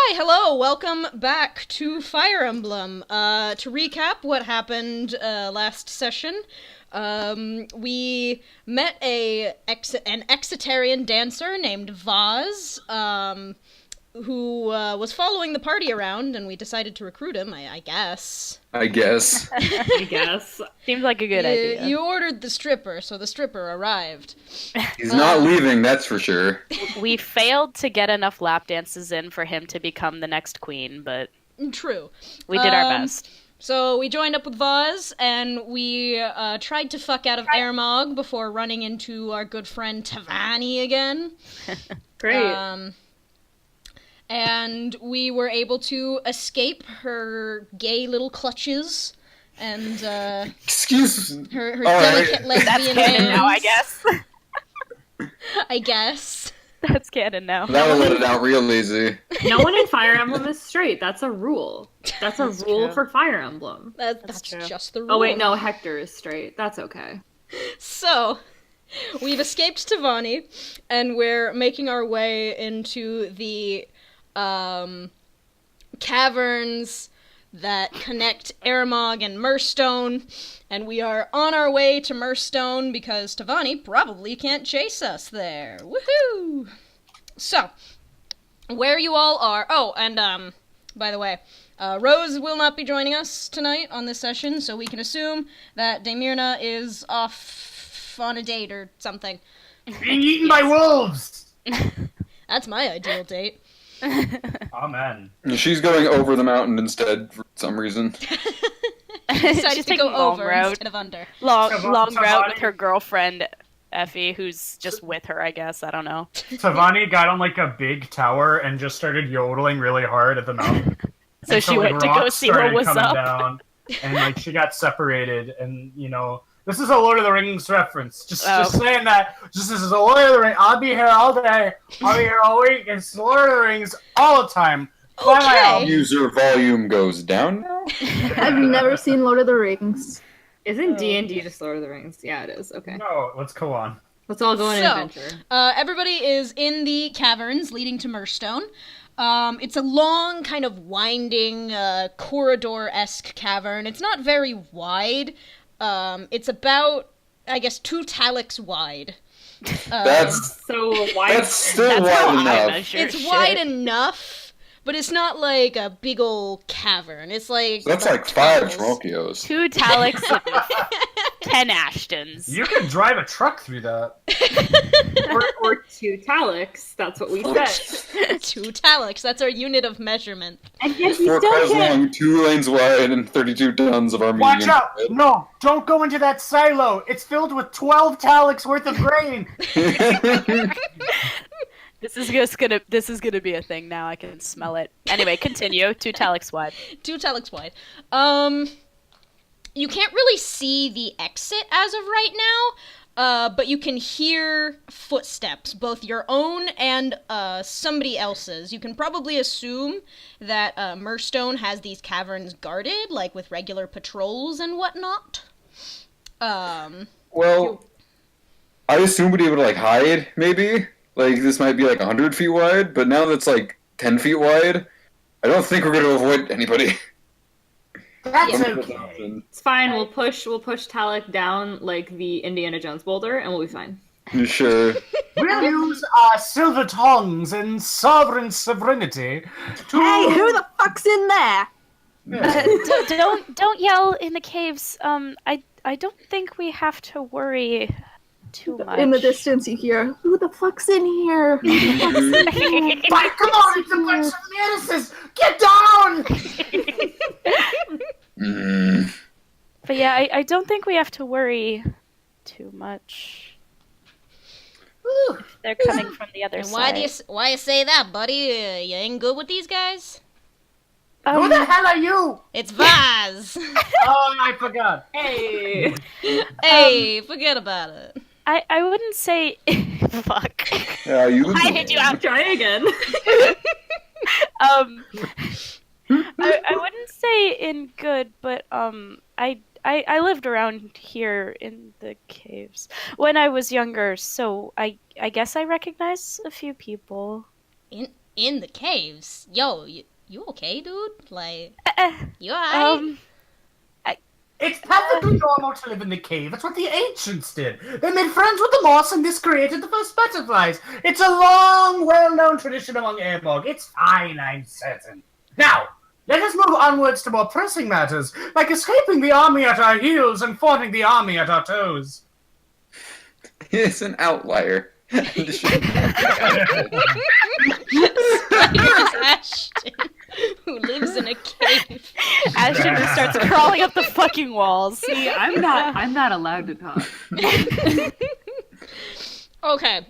Hi, hello, welcome back to Fire Emblem. To recap what happened last session, we met an Exitarian dancer named Vaz, who was following the party around, and we decided to recruit him, I guess. I guess. I guess. Seems like a good idea. You ordered the stripper, so the stripper arrived. He's not leaving, that's for sure. We failed to get enough lap dances in for him to become the next queen, but True. we did our best. So we joined up with Vaz, and we tried to fuck out of Ermog before running into our good friend Tavani again. Great. And we were able to escape her gay little clutches and Excuse her right. delicate lesbian That's canon now, I hands, guess. I guess. That's canon now. That'll let it out real easy. No one in Fire Emblem is straight. That's a rule. That's a rule true. for Fire Emblem. That's true. just the rule. Oh wait, no, Hector is straight. That's okay. So, we've escaped Tavani, and we're making our way into the caverns that connect Ermog and Mirstone, and we are on our way to Mirstone because Tavani probably can't chase us there. Woohoo! So, where you all are... Oh, and, by the way, Rose will not be joining us tonight on this session, so we can assume that Demirna is off on a date or something. Being eaten by wolves! That's my ideal date. Amen. She's going over the mountain instead for some reason. Decided She's to go taking long over route. instead of under. Long Tavani- route with her girlfriend, Effie, who's just with her, I guess. I don't know. Tavani got on like a big tower and just started yodeling really hard at the mountain. So And she like, went to go rocks see what started was coming up. Down, and like she got separated, and this is a Lord of the Rings reference. Just saying that. Just this is a Lord of the Rings. I'll be here all day. I'll be here all week. It's Lord of the Rings all the time. Buy my Okay. album. User volume goes down now? I've never seen Lord of the Rings. Isn't D&D just Lord of the Rings? Yeah, it is. Okay. No, let's go on. Let's all go on an So, adventure. everybody is in the caverns leading to Mirstone. It's a long, kind of winding, corridor-esque cavern. It's not very wide. It's about, I guess, 2 talix wide. That's So why? that's still That's how wide I enough. measure It's shit. wide enough, but it's not like a big ol' cavern. It's like... So that's about like 5 tunnels. Trimalchios. 2 Talix and 10 Ashtons. You can drive a truck through that. or 2 talix. That's what we said. 2 talix. That's our unit of measurement. And yet we 4 still cars can't. long, 2 lanes wide, and 32 tons of our Watch medium. out! No, don't go into that silo. It's filled with 12 talix worth of grain. This is gonna be a thing now. I can smell it. Anyway, continue. 2 Talix wide. 2 talix wide. You can't really see the exit as of right now, but you can hear footsteps, both your own and somebody else's. You can probably assume that Mirstone has these caverns guarded, like with regular patrols and whatnot. Well, I assume we'd be able to like hide, maybe. Like this might be like 100 feet wide, but now that's like 10 feet wide, I don't think we're going to avoid anybody. That's Yeah. okay. It's fine. We'll push Talek down like the Indiana Jones boulder, and we'll be fine. You sure? We'll use our silver tongues and sovereign sovereignty to... Hey, who the fuck's in there? Don't yell in the caves. I don't think we have to worry too much. In the distance, you hear, "Who the fuck's in here? Who the fuck's in here?" Fight, come on, it's a bunch of menaces! Get down! Mm. But yeah, I don't think we have to worry too much. They're coming from the other And side. why you say that, buddy? You ain't good with these guys? Who the hell are you? It's Vaz! Oh, I forgot. Hey. Hey, forget about it. I wouldn't say fuck. Yeah, you Why did you have to try again? I wouldn't say in good, but I lived around here in the caves when I was younger, so I guess I recognize a few people. In the caves? Yo, you okay, dude? Like, you alright? It's perfectly normal to live in the cave. It's what the ancients did. They made friends with the moss, and this created the first butterflies. It's a long, well-known tradition among Airborg. It's fine, I'm certain. Now, let us move onwards to more pressing matters, like escaping the army at our heels and forming the army at our toes. It's an outlier. Ashton, who lives in a cave. Ashton just starts crawling up the fucking walls. See, I'm not allowed to talk. Okay.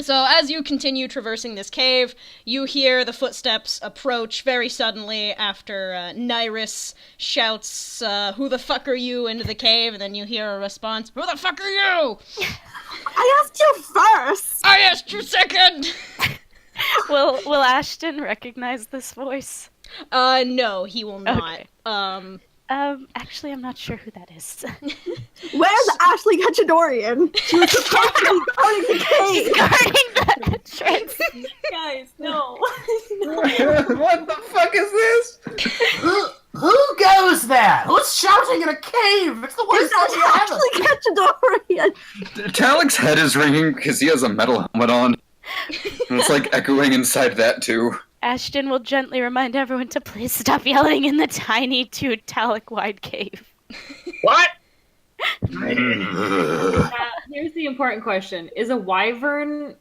So as you continue traversing this cave, you hear the footsteps approach very suddenly after Nyrus shouts, "Who the fuck are you?" into the cave, and then you hear a response, "Who the fuck are you?" I asked you first! I asked you second! Will Ashton recognize this voice? No, he will not. Okay. Actually, I'm not sure who that is. Where's Ashley Cachadorian? She was supposed to be guarding the cave! Guarding the entrance. Guys, no. What the fuck is this? Who goes there? Who's shouting in a cave? It's the worst It's thing ever. Ashley Cachadorian! Talik's head is ringing because he has a metal helmet on. And it's like echoing inside that too. Ashton will gently remind everyone to please stop yelling in the tiny 2-talic-wide cave. What? Here's the important question: is a wyvern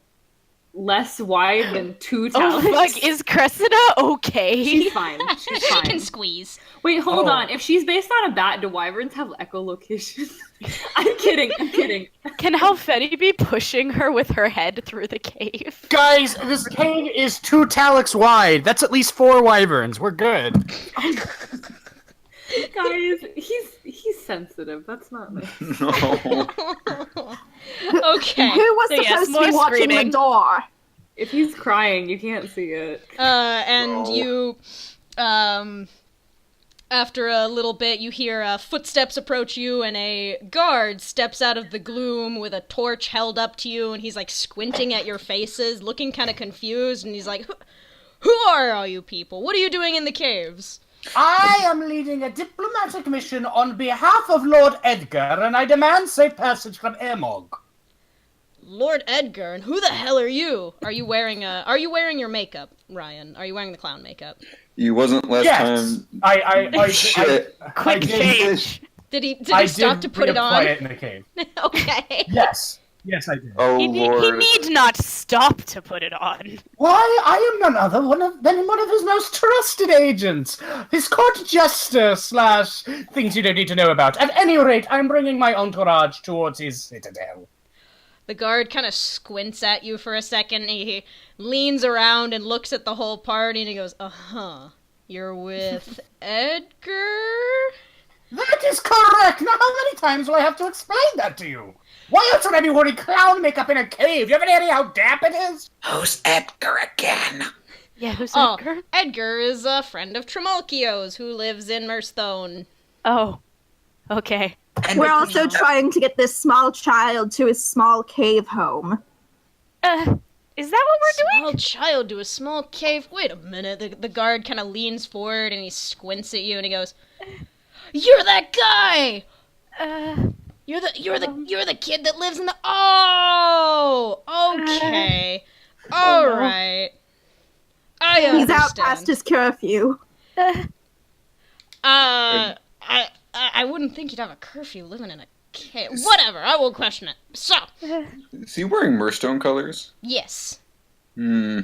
less wide than 2 Oh talents? fuck, is Cressida okay? She's fine. She's She fine. can squeeze. Wait, hold on. If she's based on a bat, do wyverns have echolocation? I'm kidding. Can Halfeti be pushing her with her head through the cave? Guys, this cave is 2 talics wide. That's at least 4 wyverns. We're good. Guys, he's sensitive. That's not nice. No. Okay. Who was So yes, supposed to more be watching screaming. the door? If he's crying, you can't see it. And Oh. you, after a little bit, you hear footsteps approach you, and a guard steps out of the gloom with a torch held up to you, and he's like squinting at your faces, looking kind of confused, and he's like, "Who are all you people? What are you doing in the caves?" I am leading a diplomatic mission on behalf of Lord Edgar, and I demand safe passage from Airmog. Lord Edgar, and who the hell are you? Are you wearing your makeup, Ryan? Are you wearing the clown makeup? He wasn't last Yes, time. Shit. Quick change. Did he I stop to put it on? reapply it in the cave. Okay. Yes, I did. Oh He lord. need not stop to put it on. Why, I am none other than one of his most trusted agents. His court jester / things you don't need to know about. At any rate, I'm bringing my entourage towards his citadel. The guard kind of squints at you for a second, and he leans around and looks at the whole party, and he goes, "Uh-huh. You're with Edgar?" That is correct! Now, how many times will I have to explain that to you? Why else would I be wearing clown makeup in a cave? You have any idea how damp it is? Who's Edgar again? Yeah, who's Oh, Edgar? Edgar is a friend of Trimalchio's who lives in Mirstone. Oh, okay. We're also trying to get this small child to his small cave home. Is that what we're doing? Small child to a small cave. Wait a minute. The guard kind of leans forward and he squints at you and he goes, "You're that guy! You're the kid that lives in the. Oh, okay, all right. I understand. He's out past his curfew. I wouldn't think you'd have a curfew living in a cave. Whatever, I won't question it. So, Is he wearing Mirstone colors? yes, Hmm.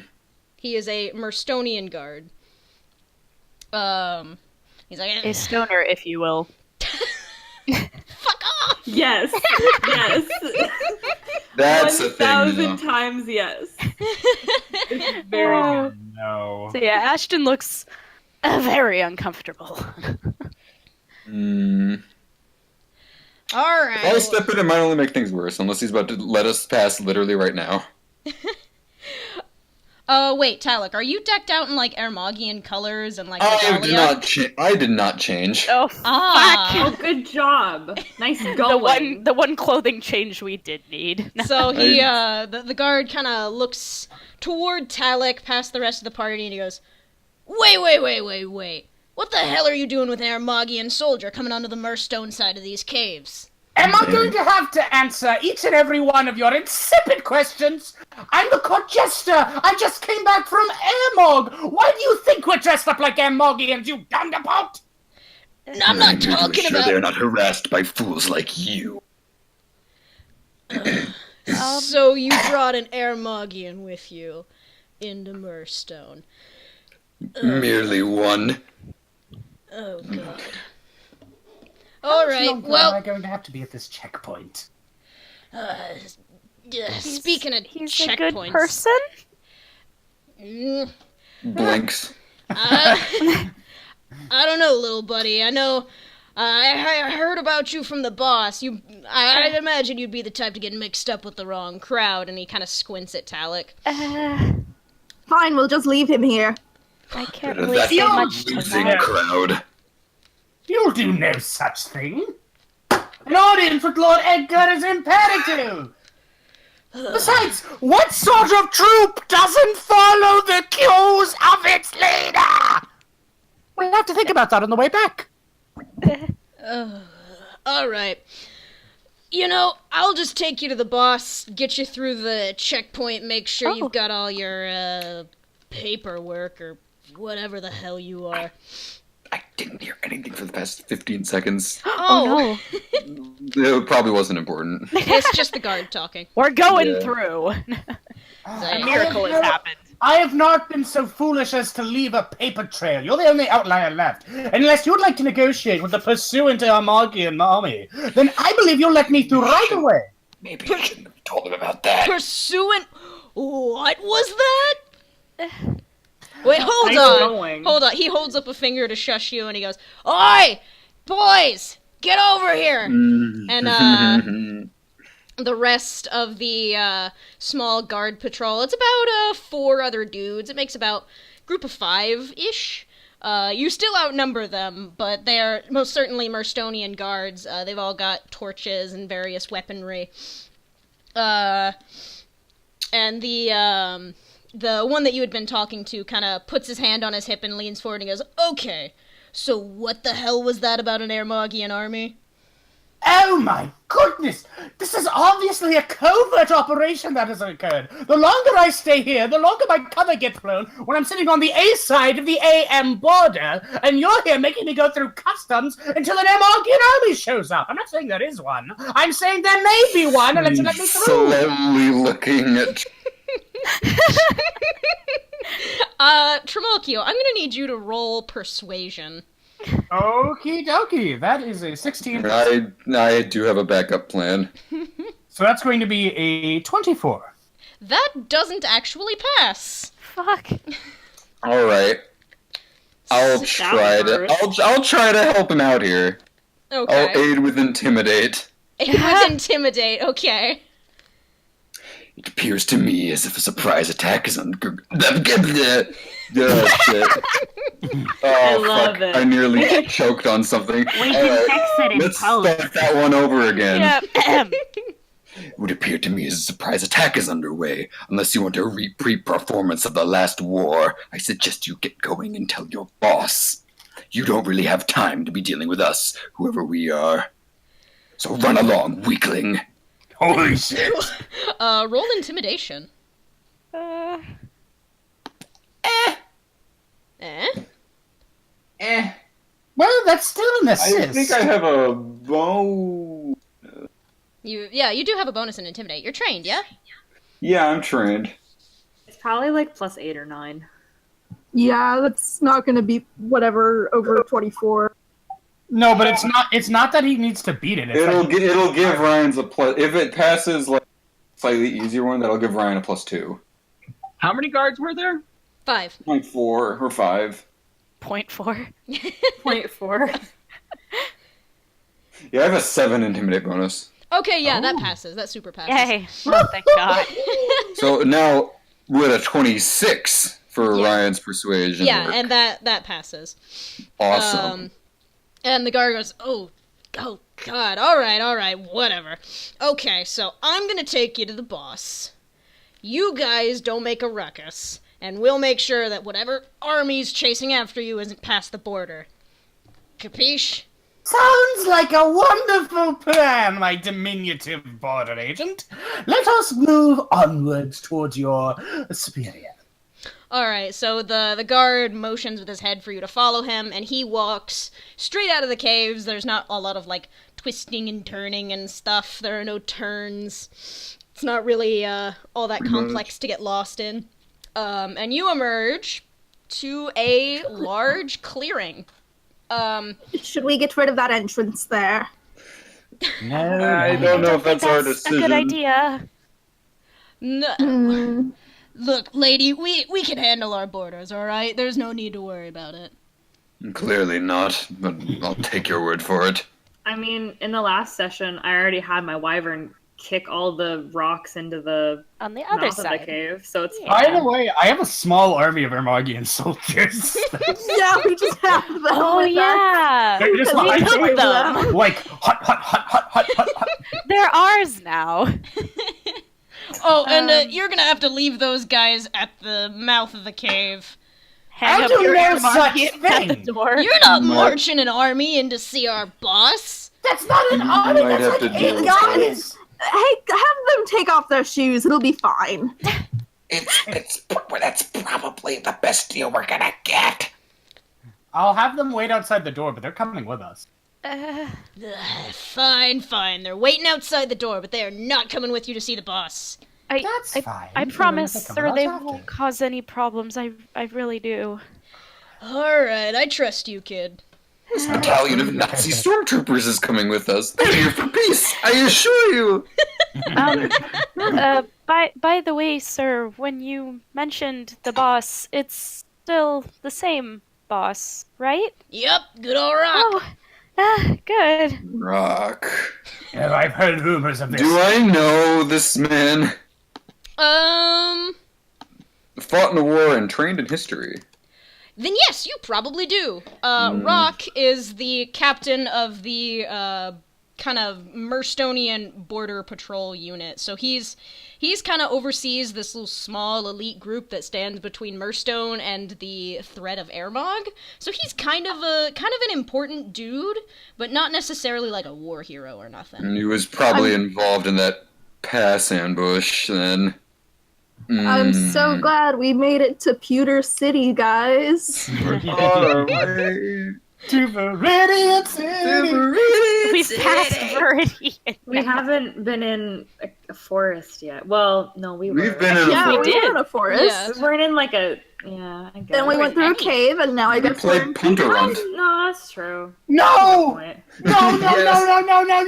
he is a Mirstonian guard. He's like, A stoner, if you will. fuck off! Yes. Yes. That's the thing. 1,000 times yes. It's very Oh. good. No. So yeah, Ashton looks very uncomfortable. Hmm. All right. I'll step in, it might only make things worse, unless he's about to let us pass literally right now. Wait, Talek, are you decked out in, like, Ermagian colors and, like, I did not change. Oh, Ah. Oh, good job. Nice going. the one clothing change we did need. So he, the guard kind of looks toward Talek past the rest of the party and he goes, Wait. What the hell are you doing with an Ermagian soldier coming onto the Mirstone side of these caves? Am I going to have to answer each and every one of your insipid questions? I'm the court jester. I just came back from Airmog. Why do you think we're dressed up like Airmogians, you dunderpot? I'm not talking about... They're not harassed by fools like you. So you brought an Ermagian with you into Mirstone. Merely one. Oh, God. All right, Am I going to have to be at this checkpoint? Speaking of He's checkpoints... a good person? Blinks. I don't know, little buddy. I know... I heard about you from the boss. I imagine you'd be the type to get mixed up with the wrong crowd, and he kind of squints at Talek. Fine, we'll just leave him here. I can't That's really say a much to losing that. crowd. You'll do no such thing. An audience with Lord Edgar is imperative. Besides, what sort of troop doesn't follow the cues of its leader? We'll have to think about that on the way back. All right. You know, I'll just take you to the boss, get you through the checkpoint, make sure you've got all your paperwork or whatever the hell you are. I didn't hear anything for the past 15 seconds. Oh, It probably wasn't important. It's just the guard talking. We're going Yeah. through. Like, A miracle has happened. I have not been so foolish as to leave a paper trail. You're the only outlier left. Unless you'd like to negotiate with the pursuant Armagian army, then I believe you'll let me through right away. Maybe you shouldn't have told him about that. Pursuant... What was that? Wait, hold Nice on. going. Hold on. He holds up a finger to shush you, and he goes, Oi! Boys! Get over here! And, the rest of the small guard patrol, it's about 4 other dudes. It makes about a group of 5-ish. You still outnumber them, but they're most certainly Mirstonian guards. They've all got torches and various weaponry. And the one that you had been talking to kind of puts his hand on his hip and leans forward and goes, Okay, so what the hell was that about an Ermagian army? Oh my goodness! This is obviously a covert operation that has occurred. The longer I stay here, the longer my cover gets blown when I'm sitting on the A side of the AM border, and you're here making me go through customs until an Armagian army shows up. I'm not saying there is one. I'm saying there may be one, and let you let me through. Slowly looking at... Trimalchio, I'm gonna need you to roll persuasion. Okie dokie. That is a 16. I do have a backup plan. So that's going to be a 24. That doesn't actually pass. Fuck. All right. I'll try to help him out here. Okay. I'll aid with intimidate. Aid with intimidate, okay. It appears to me as if a surprise attack is on. I love it. I nearly choked on something. We can fix it in Let's post. start that one over again. Yeah. It would appear to me as a surprise attack is underway. Unless you want a repeat performance of the last war, I suggest you get going and tell your boss. You don't really have time to be dealing with us, whoever we are. So run along, weakling. Holy shit. Roll intimidation. Well, that's still an assist. I think I have a bow. You do have a bonus in intimidate. You're trained, yeah? Yeah, I'm trained. It's probably like plus 8 or 9. Yeah, that's not gonna be whatever over 24. No, but it's not that he needs to beat it. It's It'll give Ryan's a plus. If it passes like slightly easier one, that'll give Ryan a +2. How many guards were there? 5. 0.4 or 5. 0.4. 0.4. Yeah, I have a 7 intimidate bonus. Okay, yeah, that passes. That super passes. Yay. Oh, thank God. So now with a 26 for Yeah. Ryan's persuasion. Yeah, work. and that passes. Awesome. And the guard goes, oh, God, all right, whatever. Okay, so I'm gonna take you to the boss. You guys don't make a ruckus, and we'll make sure that whatever army's chasing after you isn't past the border. Capiche? Sounds like a wonderful plan, my diminutive border agent. Let us move onwards towards your superior. Alright, so the guard motions with his head for you to follow him, and he walks straight out of the caves. There's not a lot of, twisting and turning and stuff. There are no turns. It's not really, all that complex to get lost in. And you emerge to a large clearing. Should we get rid of that entrance there? No, I don't know if that's our decision. a good idea. No. Look, lady, we can handle our borders, alright? There's no need to worry about it. Clearly not, but I'll take your word for it. I mean, in the last session, I already had my wyvern kick all the rocks into the On the other mouth of the side. cave, so it's By fine. the way, I have a small army of Ermagian soldiers. Yeah, we just have them. Oh with us. yeah, They're just We behind took me, them. like hut. they're ours now. Oh, and you're gonna have to leave those guys at the mouth of the cave. Hang I'll up do your no market such at the thing. door. You're not Might- marching an army in to see our boss. That's not an army. might That's have like to deal 8 with guys. Hey, have them take off their shoes. It'll be fine. That's probably the best deal we're gonna get. I'll have them wait outside the door, but they're coming with us. Uh, Fine. They're waiting outside the door, but they are not coming with you to see the boss. That's fine. I promise, They're sir, coming they with us won't after. cause any problems. I really do. Alright, I trust you, kid. This battalion of Nazi stormtroopers is coming with us. They're here for peace, I assure you. By the way, sir, when you mentioned the boss, it's still the same boss, right? Yep, good old Rock. Good. Rock. Yeah, I've heard rumors of this. Do I know this man? Fought in the war and trained in history. Then yes, you probably do. Rock is the captain of the kind of Mirstonian border patrol unit. So he's kind of oversees this little small elite group that stands between Mirstone and the threat of Ermog. So he's kind of an important dude, but not necessarily like a war hero or nothing. And he was probably involved in that pass ambush then. I'm so glad we made it to Pewter City, guys. We're on our way To Viridian City. to We've passed Viridian. We haven't been in a forest yet. Well, no, we were. We've been in a Yeah, we we did. were in a forest. Yeah. We weren't in like a. Yeah, I guess. Then we went through a cave, and now I We guess we're in played Punter Hunt. No, that's true. No! Point.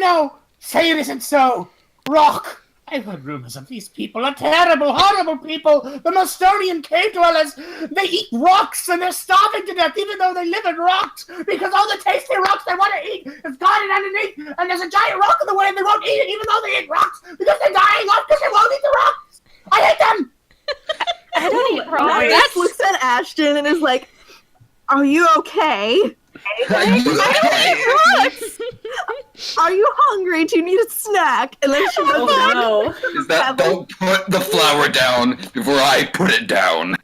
No! Say it isn't so. Rock. I've heard rumors of these people are terrible, horrible people. The Mostonian cave dwellers. They eat rocks and they're starving to death even though they live in rocks. Because all the tasty rocks they want to eat is guarded underneath. And there's a giant rock in the way and they won't eat it even though they eat rocks. Because they're dying off because they won't eat the rocks. I hate them. I don't eat rocks. Max looks at Ashton and is like, "Are you okay? Are you hungry? Do you need a snack?" And then she goes, Oh no. Is that don't put the flower down before I put it down.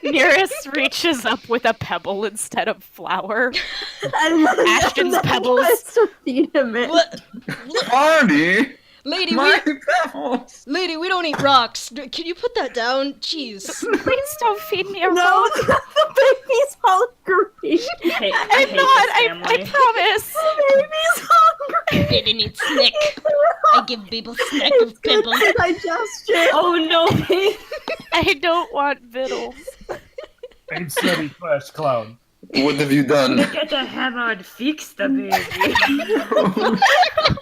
Nearest reaches up with a pebble instead of flour. and then Ashton's then pebbles. tries to feed him it. What? Barney, Lady, my pebbles. Lady, we don't eat rocks. Can you put that down? Jeez. Please don't feed me a No, rock. the baby's hungry. I'm not. I promise. The baby's hungry. They didn't eat snack. I give people snack It's of good pebbles. for digestion. Oh no. I don't want vittles. Ain't steady first, clown. What have you done? Get the hammer and fix the baby. Oh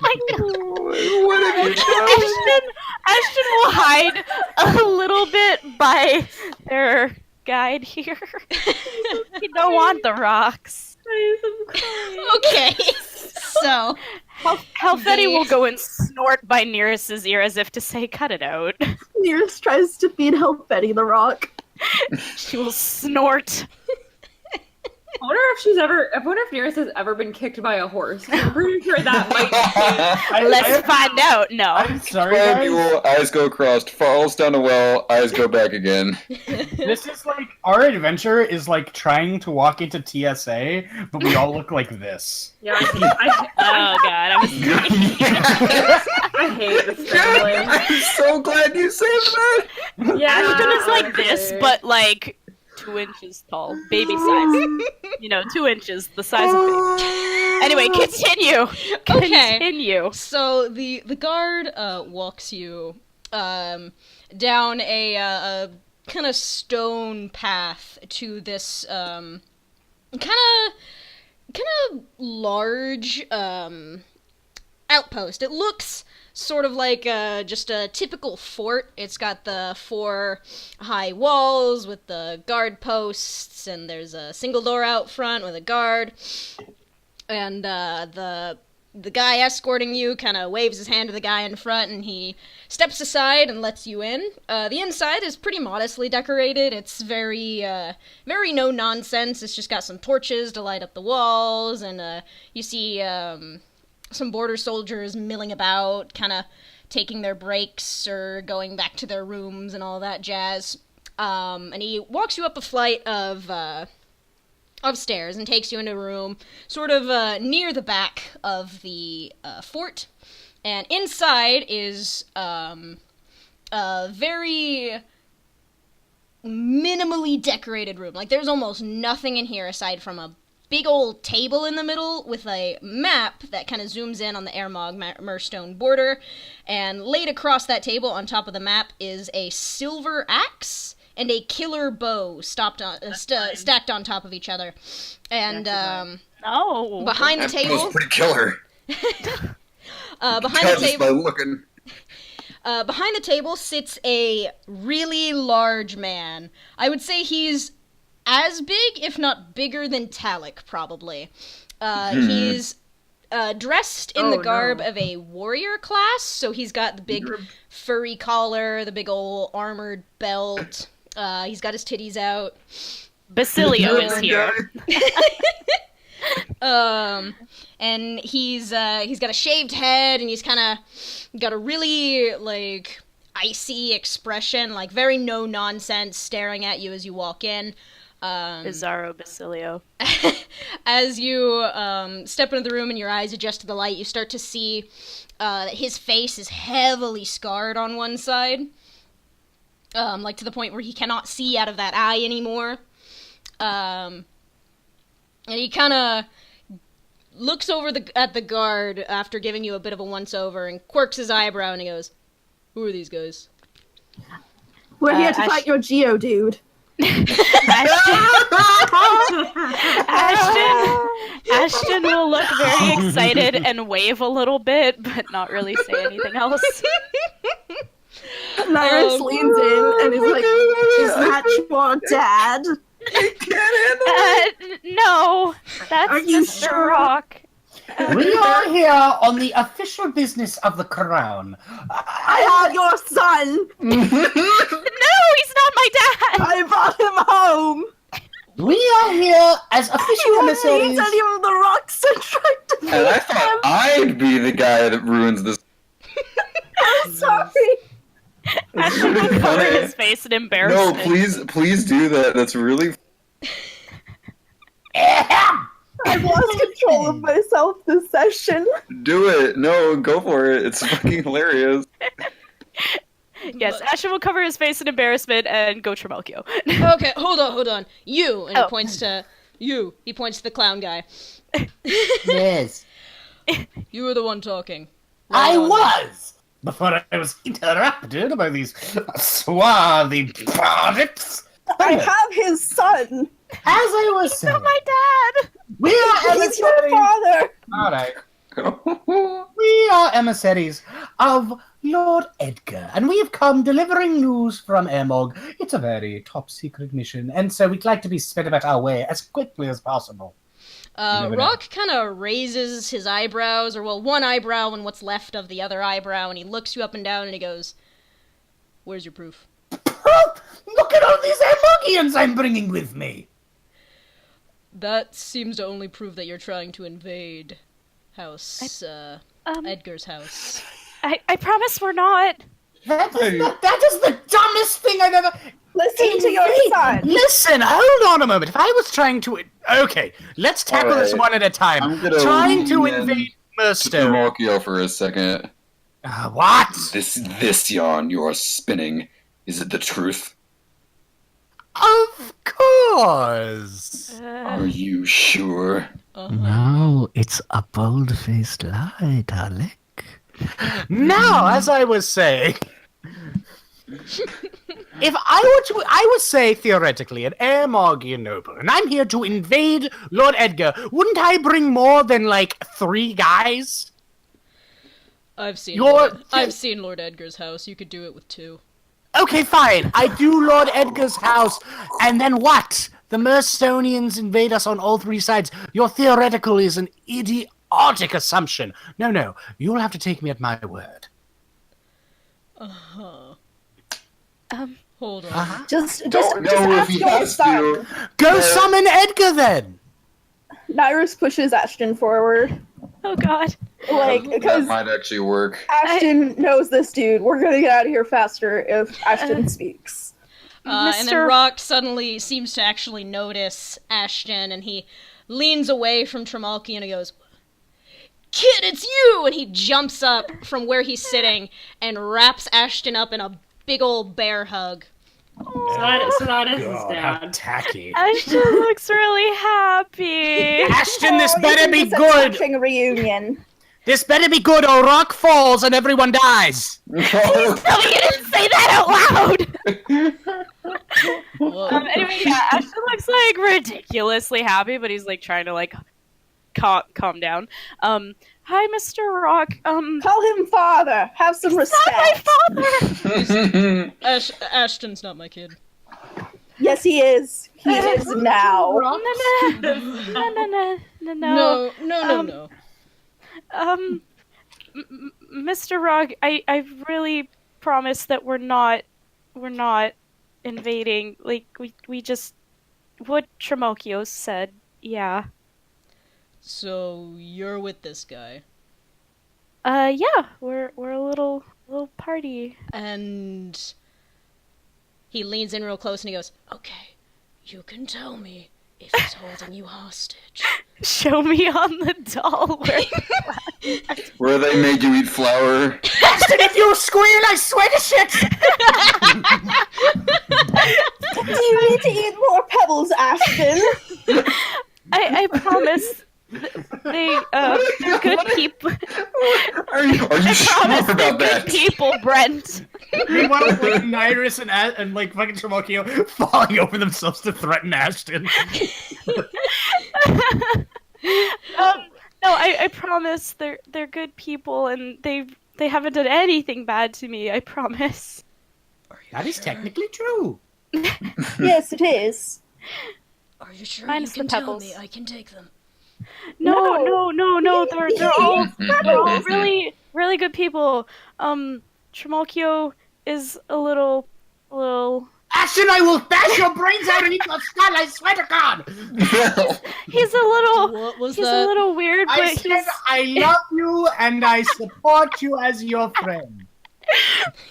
my god. What have you done? Ashton will hide a little bit by their guide here. You don't want the rocks. Okay. So, Halfetti will go and snort by Nearest's ear as if to say, cut it out. Nearest tries to feed Betty the rock. She will snort. I wonder if Nearest has ever been kicked by a horse. I'm pretty sure that might Let's find out. No. I'm sorry, Clam guys. mule, eyes go crossed, falls down a well, eyes go back again. This is like, our adventure is like trying to walk into TSA, but we all look like this. Yeah, Oh god, I hate this family. I'm so glad you saved that! Yeah, Ashton is like okay. this, but like 2 inches tall. Baby size. 2 inches, the size of baby. Anyway, continue. Okay. Continue. So the guard walks you down a kind of stone path to this kind of large outpost. It looks sort of like just a typical fort. It's got the 4 high walls with the guard posts, and there's a single door out front with a guard. And the guy escorting you kind of waves his hand to the guy in front, and he steps aside and lets you in. The inside is pretty modestly decorated. It's very no nonsense. It's just got some torches to light up the walls, and you see some border soldiers milling about, kind of taking their breaks or going back to their rooms and all that jazz. And he walks you up a flight of stairs and takes you into a room sort of near the back of the fort. And inside is a very minimally decorated room. Like, there's almost nothing in here aside from a big old table in the middle with a map that kind of zooms in on the Mirstone border. And laid across that table on top of the map is a silver axe and a killer bow stacked on top of each other. And behind the That table, was pretty killer. behind the table sits a really large man. I would say he's as big, if not bigger, than Talik, probably. He's dressed in the garb of a warrior class, so he's got the big furry collar, the big old armored belt. He's got his titties out. Basilio is here. And he's got a shaved head, and he's kind of got a really, like, icy expression, like, very no-nonsense, staring at you as you walk in. Bizarro Basilio. As you step into the room and your eyes adjust to the light, you start to see that his face is heavily scarred on one side. Like, to the point where he cannot see out of that eye anymore. And he kind of looks over at the guard after giving you a bit of a once-over and quirks his eyebrow, and he goes, "Who are these guys?" We're here to fight your Geo dude. Ashton will look very excited and wave a little bit, but not really say anything else. Nyrus leans in and is like, "Is that your dad?" No, that's Are you Mr. sure? Rock. We are here on the official business of the crown. I have your son. No, he's not my dad. I brought him home. We are here as official He emissaries. needs any of the rocks and tried to And I thought I'd be the guy that ruins this. I'm sorry. Ashton will cover his face in No, embarrassment. please do that. That's really. I've lost control of myself this session. Do it. No, go for it. It's fucking hilarious. Yes, Ashton will cover his face in embarrassment and go Trimalchio. Okay, hold on. You, and he points to you. He points to the clown guy. Yes. You were the one talking. I Right on. was! Before I was interrupted by these swarthy bandits. I have his son. As I was saying, Not my dad. we are He's your emissaries. father. Alright. We are emissaries of Lord Edgar, and we have come delivering news from Emog. It's a very top secret mission, and so we'd like to be sped about our way as quickly as possible. never know. Rock kind of raises his eyebrows, or well, one eyebrow and what's left of the other eyebrow, and he looks you up and down and he goes, Where's your proof? Look at all these Amorgians I'm bringing with me. That seems to only prove that you're trying to invade Edgar's house. I promise we're not. That is the dumbest thing I've ever... Listen to your son. Listen, hold on a moment. If I was trying to... Okay, let's tackle this one at a time. I'm gonna Trying to lean in invade Mirstone. Trimalchio for a second. What? This yarn you are spinning, is it the truth? Of course. Are you sure? No, it's a bold-faced lie, darling. Now, as I was saying... If I would say, theoretically, an Amorgian noble, and I'm here to invade Lord Edgar, wouldn't I bring more than, 3 guys? I've seen Lord Edgar's house. You could do it with 2. Okay, fine. I do Lord Edgar's house, and then what? The Mirstonians invade us on all 3 sides. Your theoretical is an idiotic assumption. No, you'll have to take me at my word. Hold on. Just Don't know if ask he your has son. to. Go summon Edgar, then! Nyrus pushes Ashton forward. Oh God. Like, That because might actually work. Ashton knows this dude. We're gonna get out of here faster if Ashton speaks. And then Rock suddenly seems to actually notice Ashton, and he leans away from Trimalchio and he goes, "Kid, it's you!" And he jumps up from where he's sitting and wraps Ashton up in a big old bear hug. So that is his How dad. tacky. Ashton looks really happy. Ashton, this Oh, better you be think it's a good! touching reunion. This better be good or Rock falls and everyone dies! No, you didn't say that out loud. Whoa. Anyway, yeah, Ashton looks ridiculously happy, but he's trying to calm down. Hi, Mr. Rock. Call him father. Have some respect. My father. Ashton's not my kid. Yes, he is. He is now. No. Mr. Rock, I really promise that we're not invading. We just what Trimalchio said. Yeah. So you're with this guy, Yeah, we're a little party. and he leans in real close and he goes, "Okay, you can tell me if he's holding you hostage." Show me on the doll Where they made you eat flour. Ashton, if you squeal, I swear to shit! Do you need to eat more pebbles, Ashton? I promise. They're good people. Are you sure Promise they're about good that? people, Brent. Meanwhile, Nyrus and fucking Trimalchio falling over themselves to threaten Ashton. No, I promise they're good people and they haven't done anything bad to me. I promise. That is technically true. Yes, it is. Are you sure Minus you can the tell pebbles. me I can take them? No. They're all really, really good people. Trimalchio is a little. Ashton, I will bash your brains out and eat your skull, I swear to God! He's a little. What was He's that? a little weird, but I said I love you and I support you as your friend.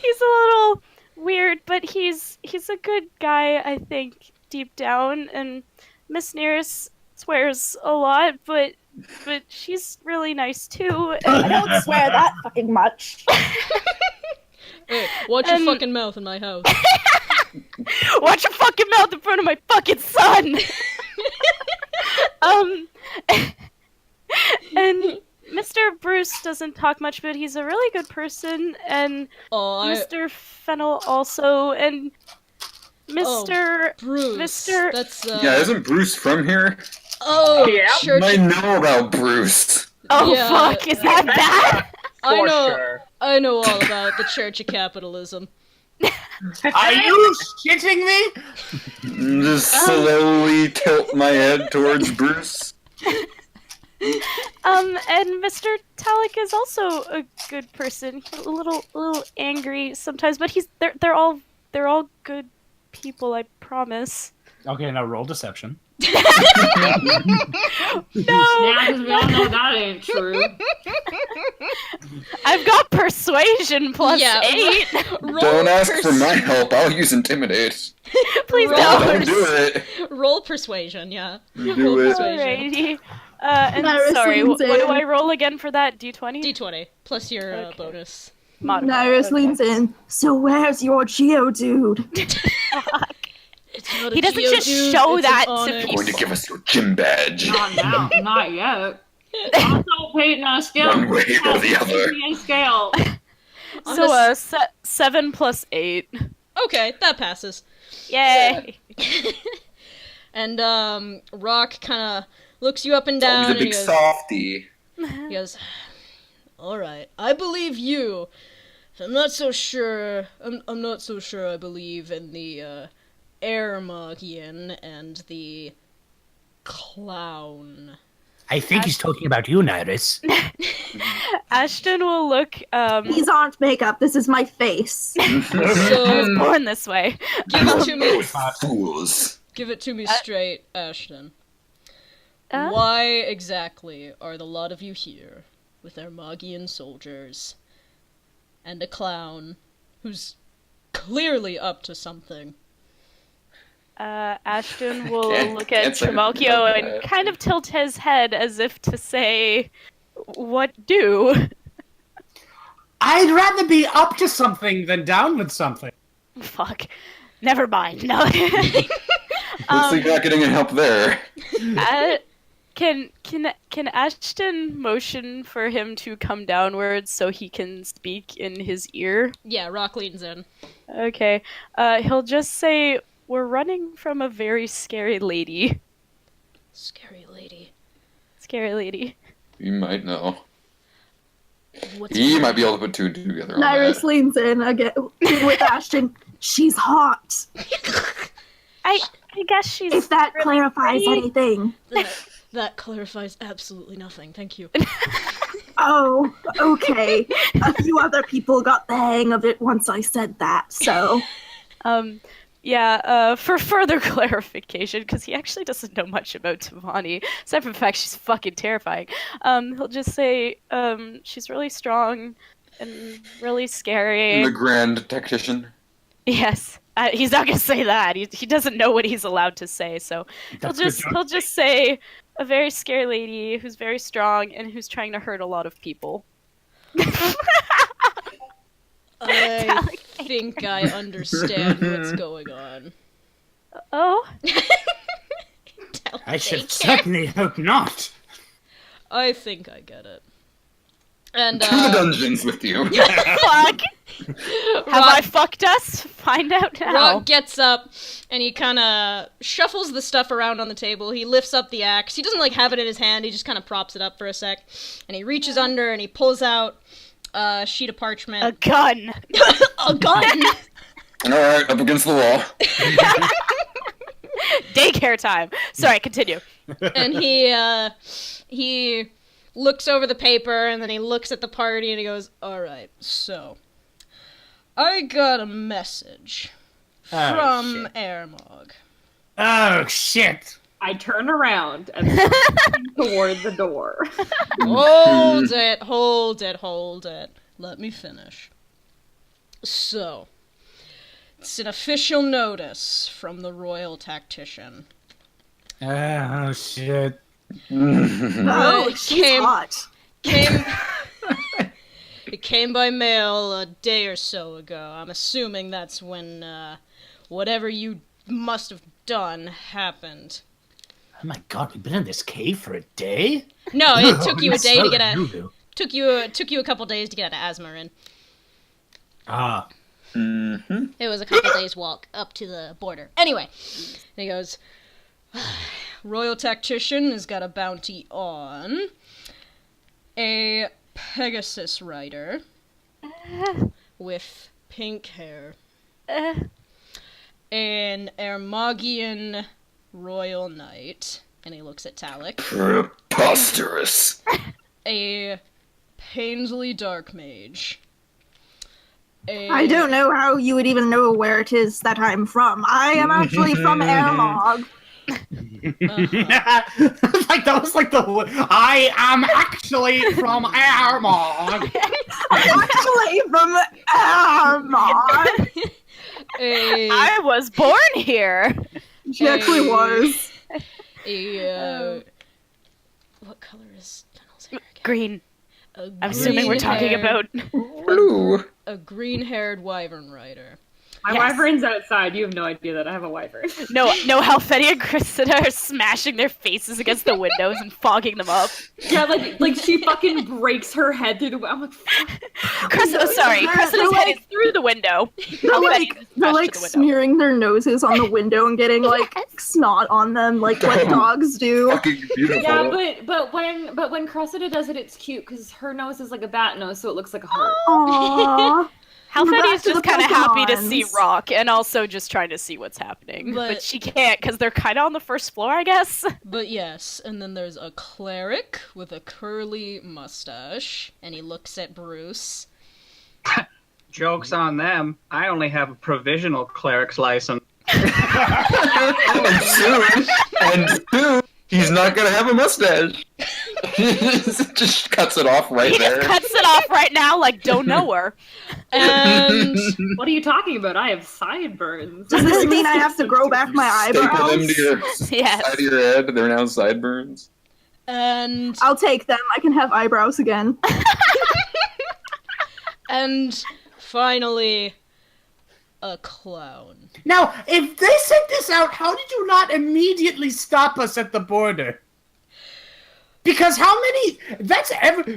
he's a little weird, but he's a good guy, I think, deep down. And Miss Nearest swears a lot, but she's really nice too. I don't swear that fucking much. Hey, watch your fucking mouth in my house. Watch your fucking mouth in front of my fucking son. And Mr. Bruce doesn't talk much, but he's a really good person, and Mr. Fennel also, and Mr. Bruce. Mr. That's Yeah, isn't Bruce from here? Church. I know about Bruce. Oh Yeah. fuck, is that bad? I know all about the Church of Capitalism. Are you shitting me? Just slowly tilt my head towards Bruce. And Mr. Talik is also a good person. He's a little angry sometimes, but they're all good people, I promise. Okay, now roll deception. No. Yeah, because we all know that ain't true. I've got persuasion plus Yeah, 8. Don't ask for my help. I'll use intimidate. Please Roll Don't don't. do it. Roll persuasion, yeah. Do it. Alrighty. And Nyrus sorry, leans what do in. I roll again for that? D20? D20 plus your Okay. bonus. Modifier. Nyrus Okay. leans in. So where's your Geodude? It's not a He doesn't Geodude, just show it's an that to Onyx. people. Going to give us your gym badge. Not now, not yet. Also, Peyton, on a scale. One way or the other. Give me a scale. So, 7 plus 8. Okay, that passes. Yay! And Rock kind of looks you up and Always down, a and he big goes, softy. "All right, I believe you. I'm not so sure. I'm not so sure. I believe in the Airmagian and the clown." I think he's talking about you, Nyrus. Ashton will look, These aren't makeup. This is my face. I was born this way. Give it to me. Fools. Give it to me straight, Ashton. Uh? Why exactly are the lot of you here with Airmagian soldiers and a clown who's clearly up to something? Ashton will Can't- look at can't say Trimalchio anything and about that. kind of tilt his head as if to say, "What do?" I'd rather be up to something than down with something. Fuck. Never mind. No. Looks like you're not getting any help there. Can Ashton motion for him to come downwards so he can speak in his ear? Yeah, Rock leans in. Okay. He'll just say, "We're running from a very scary lady." Scary lady. Scary lady. You might know. What's He might be able to put two and two together on Nyrus that. leans in again with Ashton. She's hot. I guess she's. If that really clarifies pretty. anything. That clarifies absolutely nothing. Thank you. Oh, okay. A few other people got the hang of it once I said that, so. For further clarification, because he actually doesn't know much about Tavani, except for the fact she's fucking terrifying. He'll just say, she's really strong and really scary. The Grand Tactician. Yes, he's not gonna say that. He doesn't know what he's allowed to say, so he'll just say a very scary lady who's very strong and who's trying to hurt a lot of people. I think I understand what's going on. Oh, I should certainly hope not. I think I get it. And To the dungeons with you. fuck! Have I fucked us? Find out now. Rock gets up and he kind of shuffles the stuff around on the table. He lifts up the axe. He doesn't have it in his hand. He just kind of props it up for a sec. And he reaches under and he pulls out a sheet of parchment. A gun. A gun. Alright, up against the wall. Daycare time. Sorry, continue. And he looks over the paper and then he looks at the party and he goes, "All right, so I got a message from Airmog." Oh, shit. I turn around and walk toward the door. Hold it. Let me finish. So, it's an official notice from the royal tactician. Oh, shit. Oh, she's hot. It came by mail a day or so ago. I'm assuming that's when whatever you must have done happened. Oh my god, we've been in this cave for a day? No, it took you a day to So get a Lulu. took you a couple days to get out of Asmarin. Ah, It was a couple days walk up to the border. Anyway, and he goes, "Royal Tactician has got a bounty on a Pegasus rider with pink hair, an Airmagian royal knight," and he looks at Talik, Preposterous. a Painsley Dark Mage. I don't know how you would even know where it is that I'm from. I am actually from Airmog. Like that was like the I am actually from Airmog. I'm actually from Airmog. I was born here. She actually was. What color is Tunnel's hair again? Green. I'm assuming we're talking about Blue. A green-haired wyvern rider. My wyvern's outside. You have no idea that I have a wyvern. No, Halfetti and Cressida are smashing their faces against the windows and fogging them up. Yeah, like she fucking breaks her head through the. I'm like, Cressida's head is through the window. They're like smearing their noses on the window and getting like snot on them, like what dogs do. Fucking beautiful. yeah, but when Cressida does it, it's cute because her nose is like a bat nose, so it looks like a heart. Aww. Halfetti is Back to just the kind of happy to Pokemons. see Rock and also just trying to see what's happening. But- But she can't because they're kind of on the first floor, I guess. But yes, and then there's a cleric with a curly mustache, and he looks at Bruce. Joke's on them. I only have a provisional cleric's license. and soon, he's not gonna have a mustache. Just cuts it off right He there. just cuts it off right now, like, don't know her. And What are you talking about? I have sideburns. Does this mean I have to grow back my Staple them eyebrows? to your Yes. side of your head. They're now sideburns. and I'll take them. I can have eyebrows again. and finally, a clown. Now, if they sent this out, how did you not immediately stop us at the border? Because how many?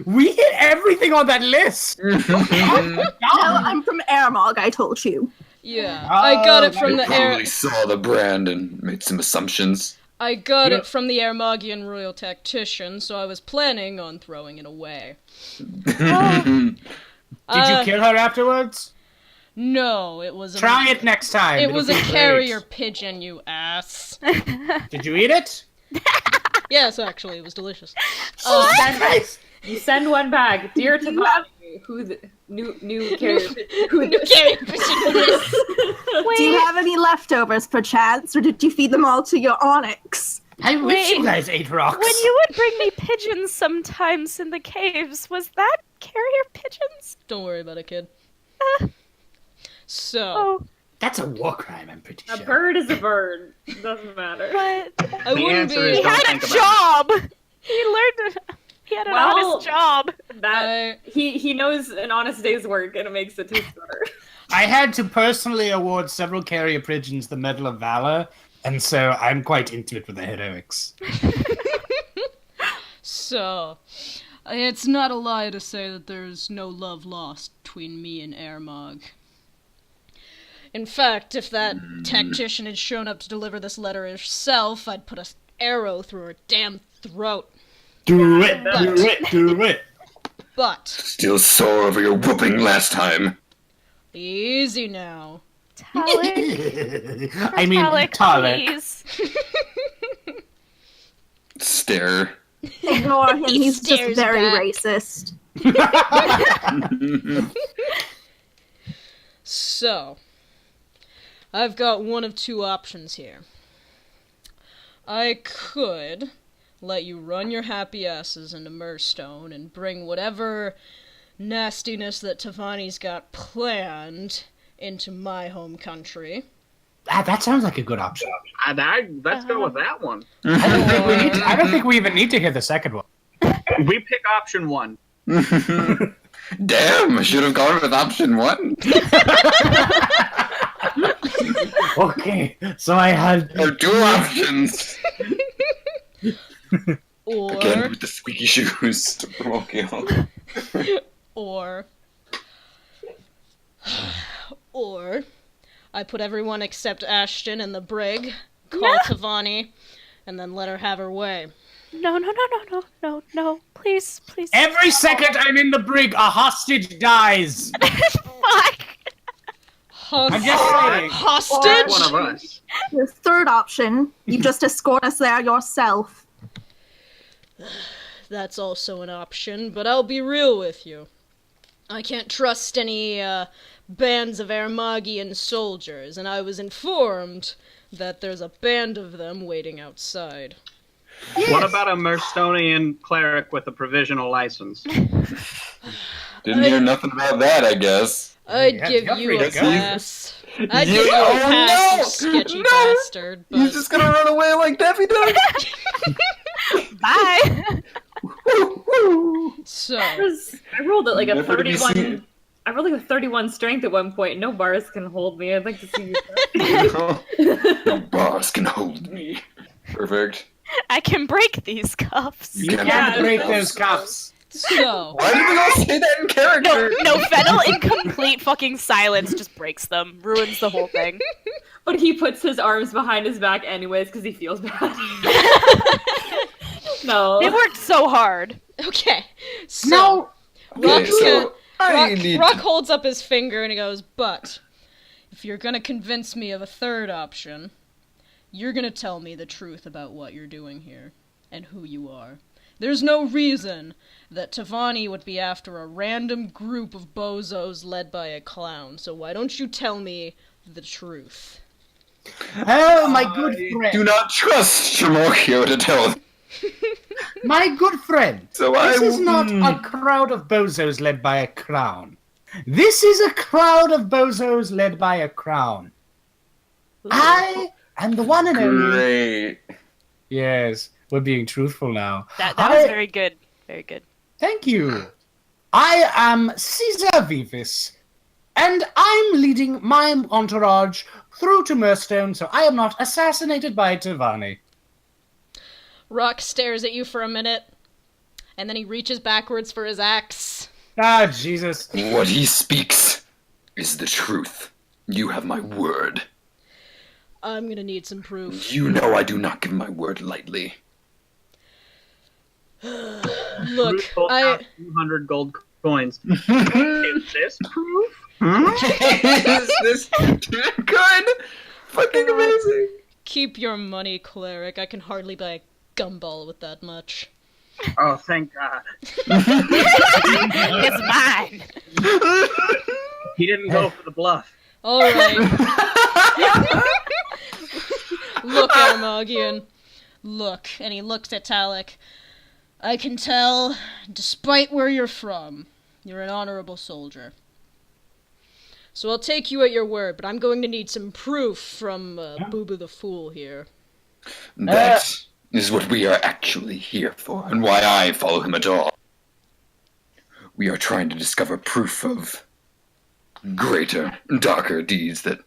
We hit everything on that list. No, I'm from Airmog, I told you. Yeah, I got it from You the air. probably saw the brand and made some assumptions. I got it from the Airmogian royal tactician, so I was planning on throwing it away. Did you kill her afterwards? No, it was a Try it next time. It It'll was be a great. carrier pigeon, you ass. Did you eat it? Yes, actually, it was delicious. You send one back, dear Tabani, who the new character, who the Carrier pigeon is. Do you have any leftovers, perchance, or did you feed them all to your onyx? I wish Wait. you guys ate rocks. When you would bring me pigeons sometimes in the caves, was that carrier pigeons? Don't worry about it, kid. So, Oh, That's a war crime, I'm pretty A sure. bird is a bird. Doesn't matter. but I The wouldn't answer is be. he don't had a think about job. He learned. He had an Well- honest job. That he knows an honest day's work, and it makes it taste better. I had to personally award several carrier pigeons the Medal of Valor, and so I'm quite intimate with the heroics. So, it's not a lie to say that there's no love lost between me and Airmog. In fact, if that tactician had shown up to deliver this letter herself, I'd put an arrow through her damn throat. Do it, do it, do it. But, Still sore over your whooping last time. easy now. Talik, I mean, Talik. please. Stare. Ignore him, He he's just stares very back. racist. So, I've got one of two options here. I could let you run your happy asses into Mirstone and bring whatever nastiness that Tavani's got planned into my home country. That sounds like a good option. Let's go with that one. I don't think we even need to hear the second one. We pick option one. Damn, I should have gone with option one. Okay, so I had... There are two options. Again Or, with the squeaky shoes to Trimalchio. or, I put everyone except Ashton in the brig, call Tavani, and then let her have her way. No. Please. Every second I'm in the brig, a hostage dies. Fuck. I'm just saying. Hostage? One of us. The third option, you just escort us there yourself. that's also an option, but I'll be real with you. I can't trust any bands of Ermagian soldiers, and I was informed that there's a band of them waiting outside. What about a Mirstonian cleric with a provisional license? Didn't hear nothing about that, I guess. I'd Yeah, give you're you free a to go. pass. I'd give you a pass, you sketchy bastard. But... He's just gonna run away like Daffy Duck. Bye. So, I rolled at like a Never to be 31. seen. I rolled like a 31 strength at one point. No bars can hold me. I'd like to see you. No bars can hold me. Perfect. I can break these cuffs. You Yeah, can't break yeah. those cuffs. so, Why did we all say that in character? No, Fennel in complete fucking silence just breaks them, ruins the whole thing. But he puts his arms behind his back anyways because he feels bad. No. They worked so hard. okay. So, No. Rock, Okay, so I Rock, need Rock holds up his finger and he goes, but if you're gonna convince me of a third option, you're gonna tell me the truth about what you're doing here and who you are. There's no reason that Tavani would be after a random group of bozos led by a clown, so why don't you tell me the truth? Oh, my good do friend. not trust Trimalchio to tell. My good friend. So This is not a crowd of bozos led by a clown. This is a crowd of bozos led by a crown. I am the one and only. Great. Yes, we're being truthful now. That was very good. Very good. Thank you. I am Caesar Vivis, and I'm leading my entourage through to Mirstone so I am not assassinated by Tavani. Rock stares at you for a minute, and then he reaches backwards for his axe. Ah, Jesus. What he speaks is the truth. You have my word. I'm gonna need some proof. You know I do not give my word lightly. Look, Proof will I... cost 200 gold coins. Is this proof? Is this good? Fucking amazing. Keep your money, cleric. I can hardly buy a gumball with that much. Oh, thank God. It's mine. He didn't go for the bluff. Alright. Look, Armagian. Look. And he looks at Talek. I can tell, despite where you're from, you're an honorable soldier. So I'll take you at your word, but I'm going to need some proof from Boo Boo the Fool here. That is what we are actually here for, and why I follow him at all. We are trying to discover proof of greater, darker deeds that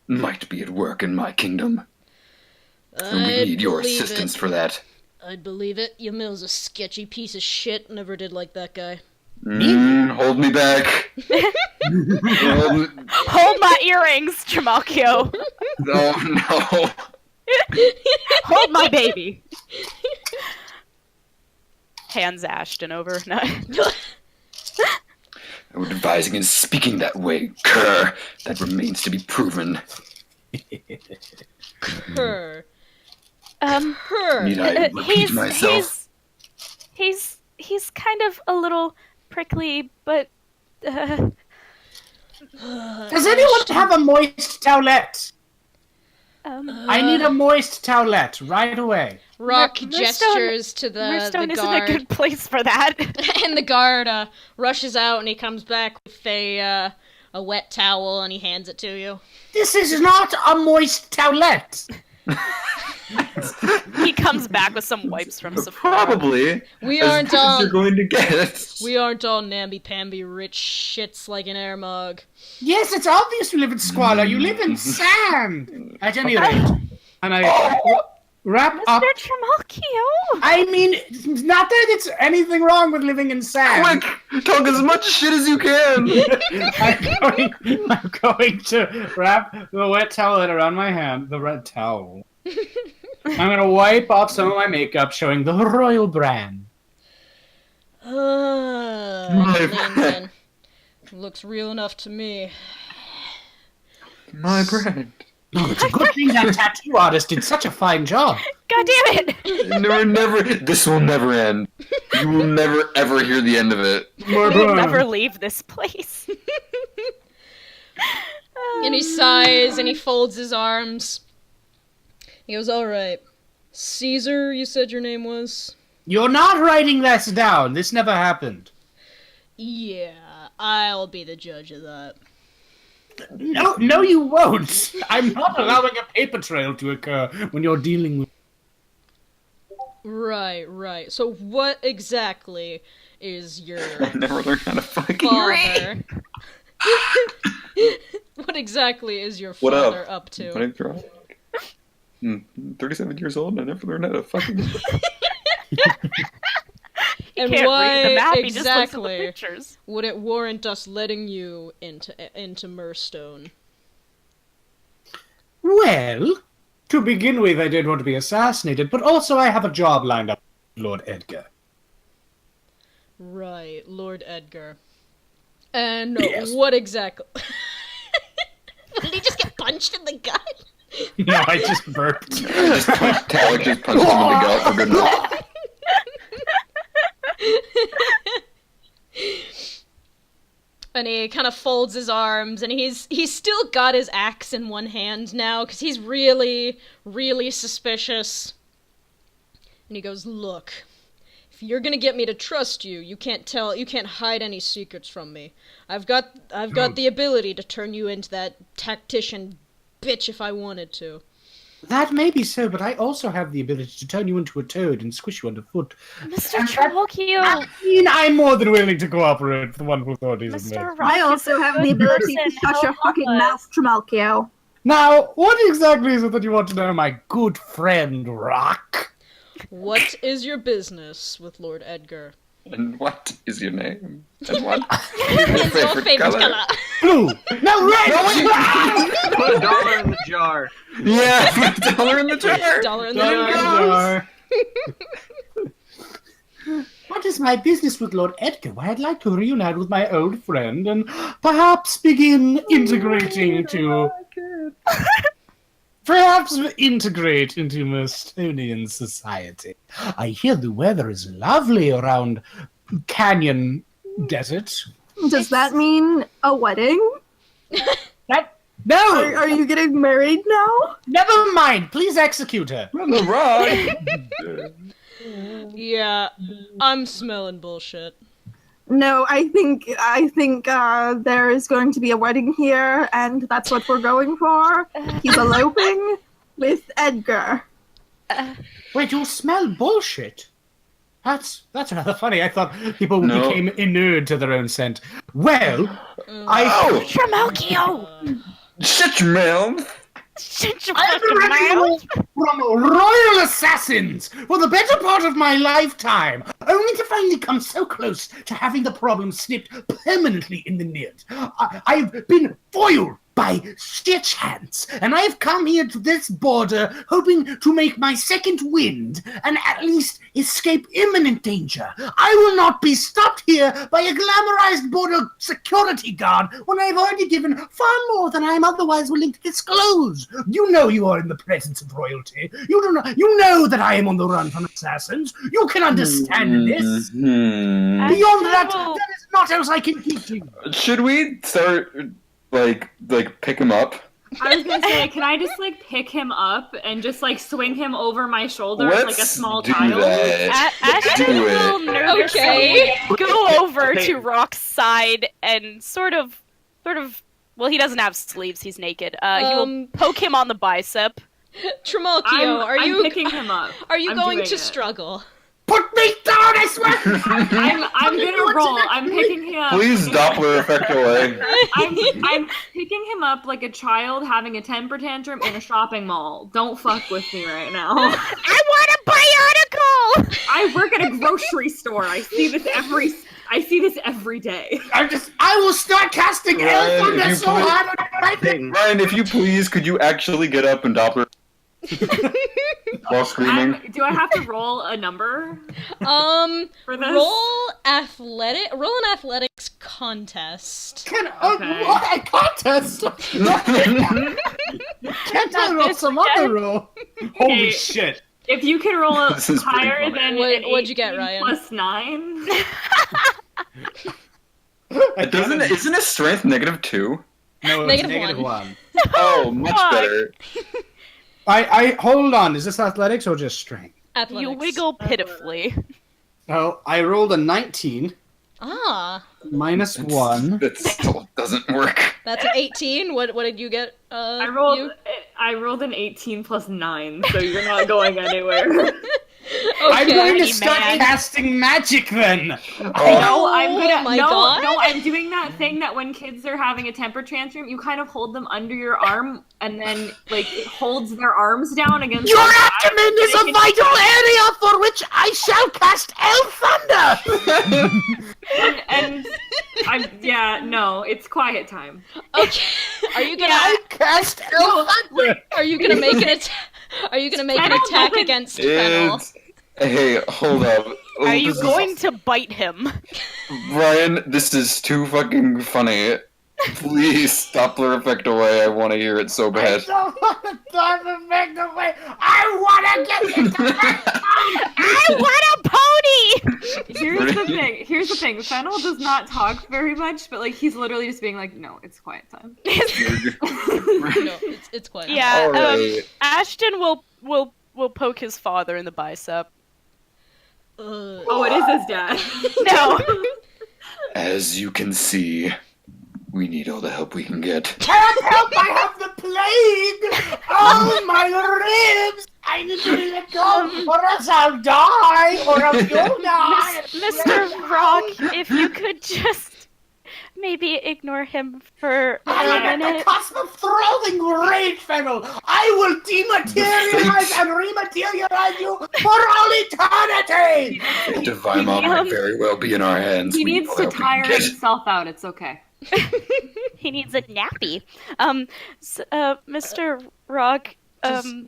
might be at work in my kingdom. And we need your assistance for that. I'd believe it. Ymil's a sketchy piece of shit. Never did like that guy. Hold me back. Hold my earrings, Trimalchio. No. Hold my baby. Hands Ashton over. No. I would advise against speaking that way, cur. That remains to be proven. Her. Her. Need I repeat myself? He's kind of a little prickly, but Does anyone have a moist towelette? I need a moist towelette right away. Rock Mirstone- gestures to the Mirstone isn't guard. a good place for that. And the guard rushes out and he comes back with a wet towel and he hands it to you. This is not a moist towelette. He comes back with some wipes from Sephora. Probably. We as aren't good as all you're going to get. we aren't all namby-pamby rich shits like an Ermog. Yes, it's obvious you live in squalor. You live in sand. At any rate. And I wrap up. Mr. Trimalchio! I mean, not that it's anything wrong with living in sand. Quick! Talk as much shit as you can! I'm going to wrap the wet towel around my hand, the red towel. I'm going to wipe off some of my makeup showing the royal brand. Then. Looks real enough to me. My brand. Oh, it's a good thing that tattoo artist did such a fine job. God damn it! This will never end. You will never ever hear the end of it. We'll never leave this place. And he sighs and he folds his arms. He goes, alright. Caesar, you said your name was? You're not writing this down. This never happened. Yeah, I'll be the judge of that. No, you won't. I'm not allowing a paper trail to occur when you're dealing with... Right. So what exactly is your I never learned how to fucking father? What exactly is your What father up? up to? My name's Rob. I'm 37 years old and I never learned how to fucking... And Can't why read the map, he just looks at the exactly pictures. would it warrant us letting you into Mirstone? Well, to begin with, I don't want to be assassinated, but also I have a job lined up with Lord Edgar. Right, Lord Edgar. And Yes. what exactly? Did he just get punched in the gut? No, I just burped. Talek just punched him in the gut for good enough. And he kind of folds his arms, and he's still got his axe in one hand now, because he's really, really suspicious. And he goes, look, if you're gonna get me to trust you, you can't hide any secrets from me. I've got the ability to turn you into that tactician bitch if I wanted to. That may be so, but I also have the ability to turn you into a toad and squish you underfoot. Mr. Trimalchio! I mean, I'm more than willing to cooperate with the wonderful authorities of Mr. Med. Rock I also is a have good the ability to person. shut your Help fucking us. mouth, Trimalchio. Now, what exactly is it that you want to know, my good friend Rock? What is your business with Lord Edgar? And what is your name? And what Is your favorite color? Blue! No, red! Put $1 in the jar. Yeah, $1 in the jar. Dollar in the jar. What is my business with Lord Edgar? Why, I'd like to reunite with my old friend and perhaps begin integrating to... Perhaps integrate into Mirstonian society. I hear the weather is lovely around Canyon Desert. Does that mean a wedding? No! Are you getting married now? Never mind, please execute her. On the ride. Yeah, I'm smelling bullshit. No, I think there is going to be a wedding here, and that's what we're going for. He's eloping with Edgar. Wait, you smell bullshit? That's rather funny. I thought people No. became inured to their own scent. Well, Oh, Trimalchio! shut your mouth. Shut your I've been fucking running mouth! away from royal assassins for the better part of my lifetime, only to finally come so close to having the problem snipped permanently in the bud. I've been foiled by stitch hands, and I've come here to this border hoping to make my second wind and at least escape imminent danger. I will not be stopped here by a glamorized border security guard when I've already given far more than I am otherwise willing to disclose. You know you are in the presence of royalty. You know that I am on the run from assassins. You can understand this. Hmm. Beyond that, Ashton! there is not else I can teach you. Should we start like pick him up? I was gonna say, can I just like pick him up and just like swing him over my shoulder like a Let's small do child? that. Ashton Do it. will nervously Okay. go over Okay. to Rock's side and sort of, well, he doesn't have sleeves, he's naked. He will poke him on the bicep. Trimalchio, I'm picking him up. are you I'm going doing to it. struggle? Put me down, I swear! I'm gonna roll. I'm picking him up. Please Doppler effect away. I'm picking him up like a child having a temper tantrum in a shopping mall. Don't fuck with me right now. I want a bionicle! I work at a grocery store. I see this every day. I will start casting Ryan, hell if thunder you so put- hard on my Ryan, if you please, could you actually get up and Doppler while screaming? Do I have to roll a number for this? Roll an athletics contest. Okay. What a contest! Can't I roll some other roll? Holy shit! If you can roll This is pretty higher funny. than What'd you get, Ryan? +9. Isn't his strength -2? No, it's Negative -1. Oh, much better. I hold on. Is this athletics or just strength? Athletics. You wiggle pitifully. Oh, I rolled a 19 Ah, -1. That still doesn't work. that's an 18. What did you get? I You? rolled an 18 +9, so you're not going anywhere. I'm going to Okay, start man. casting magic then. No, I'm gonna Oh my no, God. no. I'm doing that thing that when kids are having a temper tantrum, you kind of hold them under your arm, and then like it holds their arms down against. Your their back. abdomen is a vital area for which I shall cast Elf Thunder! and no, it's quiet time. Okay. Are you gonna? Cast Elf Thunder! Are you gonna make an attack? Are you gonna make an Fennel attack doesn't- against Fennel? Hey, hold up. Are you This is- going to bite him? Ryan, this is too fucking funny. Please, Doppler effect away. I want to hear it so bad. don't want to start the effect away! I want to get you to I want a pony! Here's the thing. Fennel does not talk very much, but like he's literally just being like, "No, it's quiet time." No, it's quite. Yeah, Alright. Ashton will poke his father in the bicep. Oh, it is his dad. No. As you can see, we need all the help we can get. Can't help, I have the plague! Oh, my ribs! I need to let go, or else I'll die, or else you'll die! Mr. Rock, if you could just maybe ignore him for I a am at the minute. cusp of throwing rage, Fennel! I will dematerialize and rematerialize you for all eternity! The Vaima might very well be in our hands. He We need needs all to the help we can tire get. himself out. It's okay. He needs a nappy. Mr. Rock,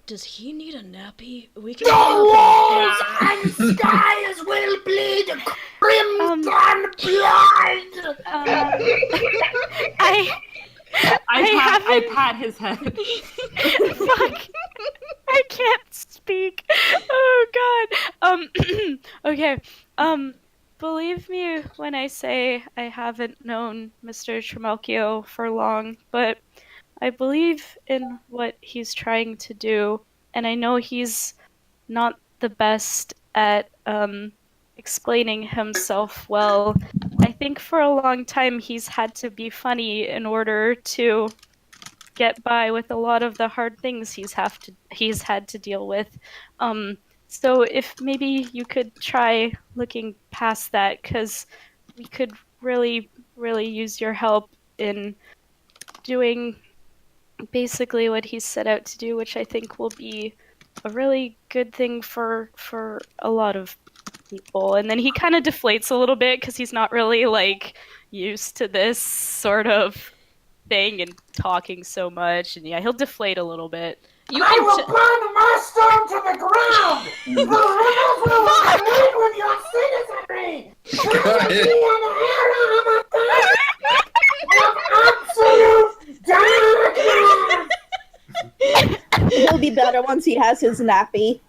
Does he need a nappy? We can. The help him. walls and skies will bleed crimson blood! I pat his head. Fuck. I can't speak. Oh god. Okay. Believe me when I say I haven't known Mr. Trimalchio for long, but I believe in what he's trying to do, and I know he's not the best at explaining himself well. I think for a long time he's had to be funny in order to get by with a lot of the hard things he's had to deal with. So if maybe you could try looking past that, because we could really, really use your help in doing basically what he's set out to do, which I think will be a really good thing for a lot of people. And then he kind of deflates a little bit because he's not really like used to this sort of thing and talking so much, and yeah, he'll deflate a little bit. You I can. will burn Mirstone to the ground! The rivers will overflow with your citizenry! Got Be it. an era of absolute darkness! He'll be better once he has his nappy.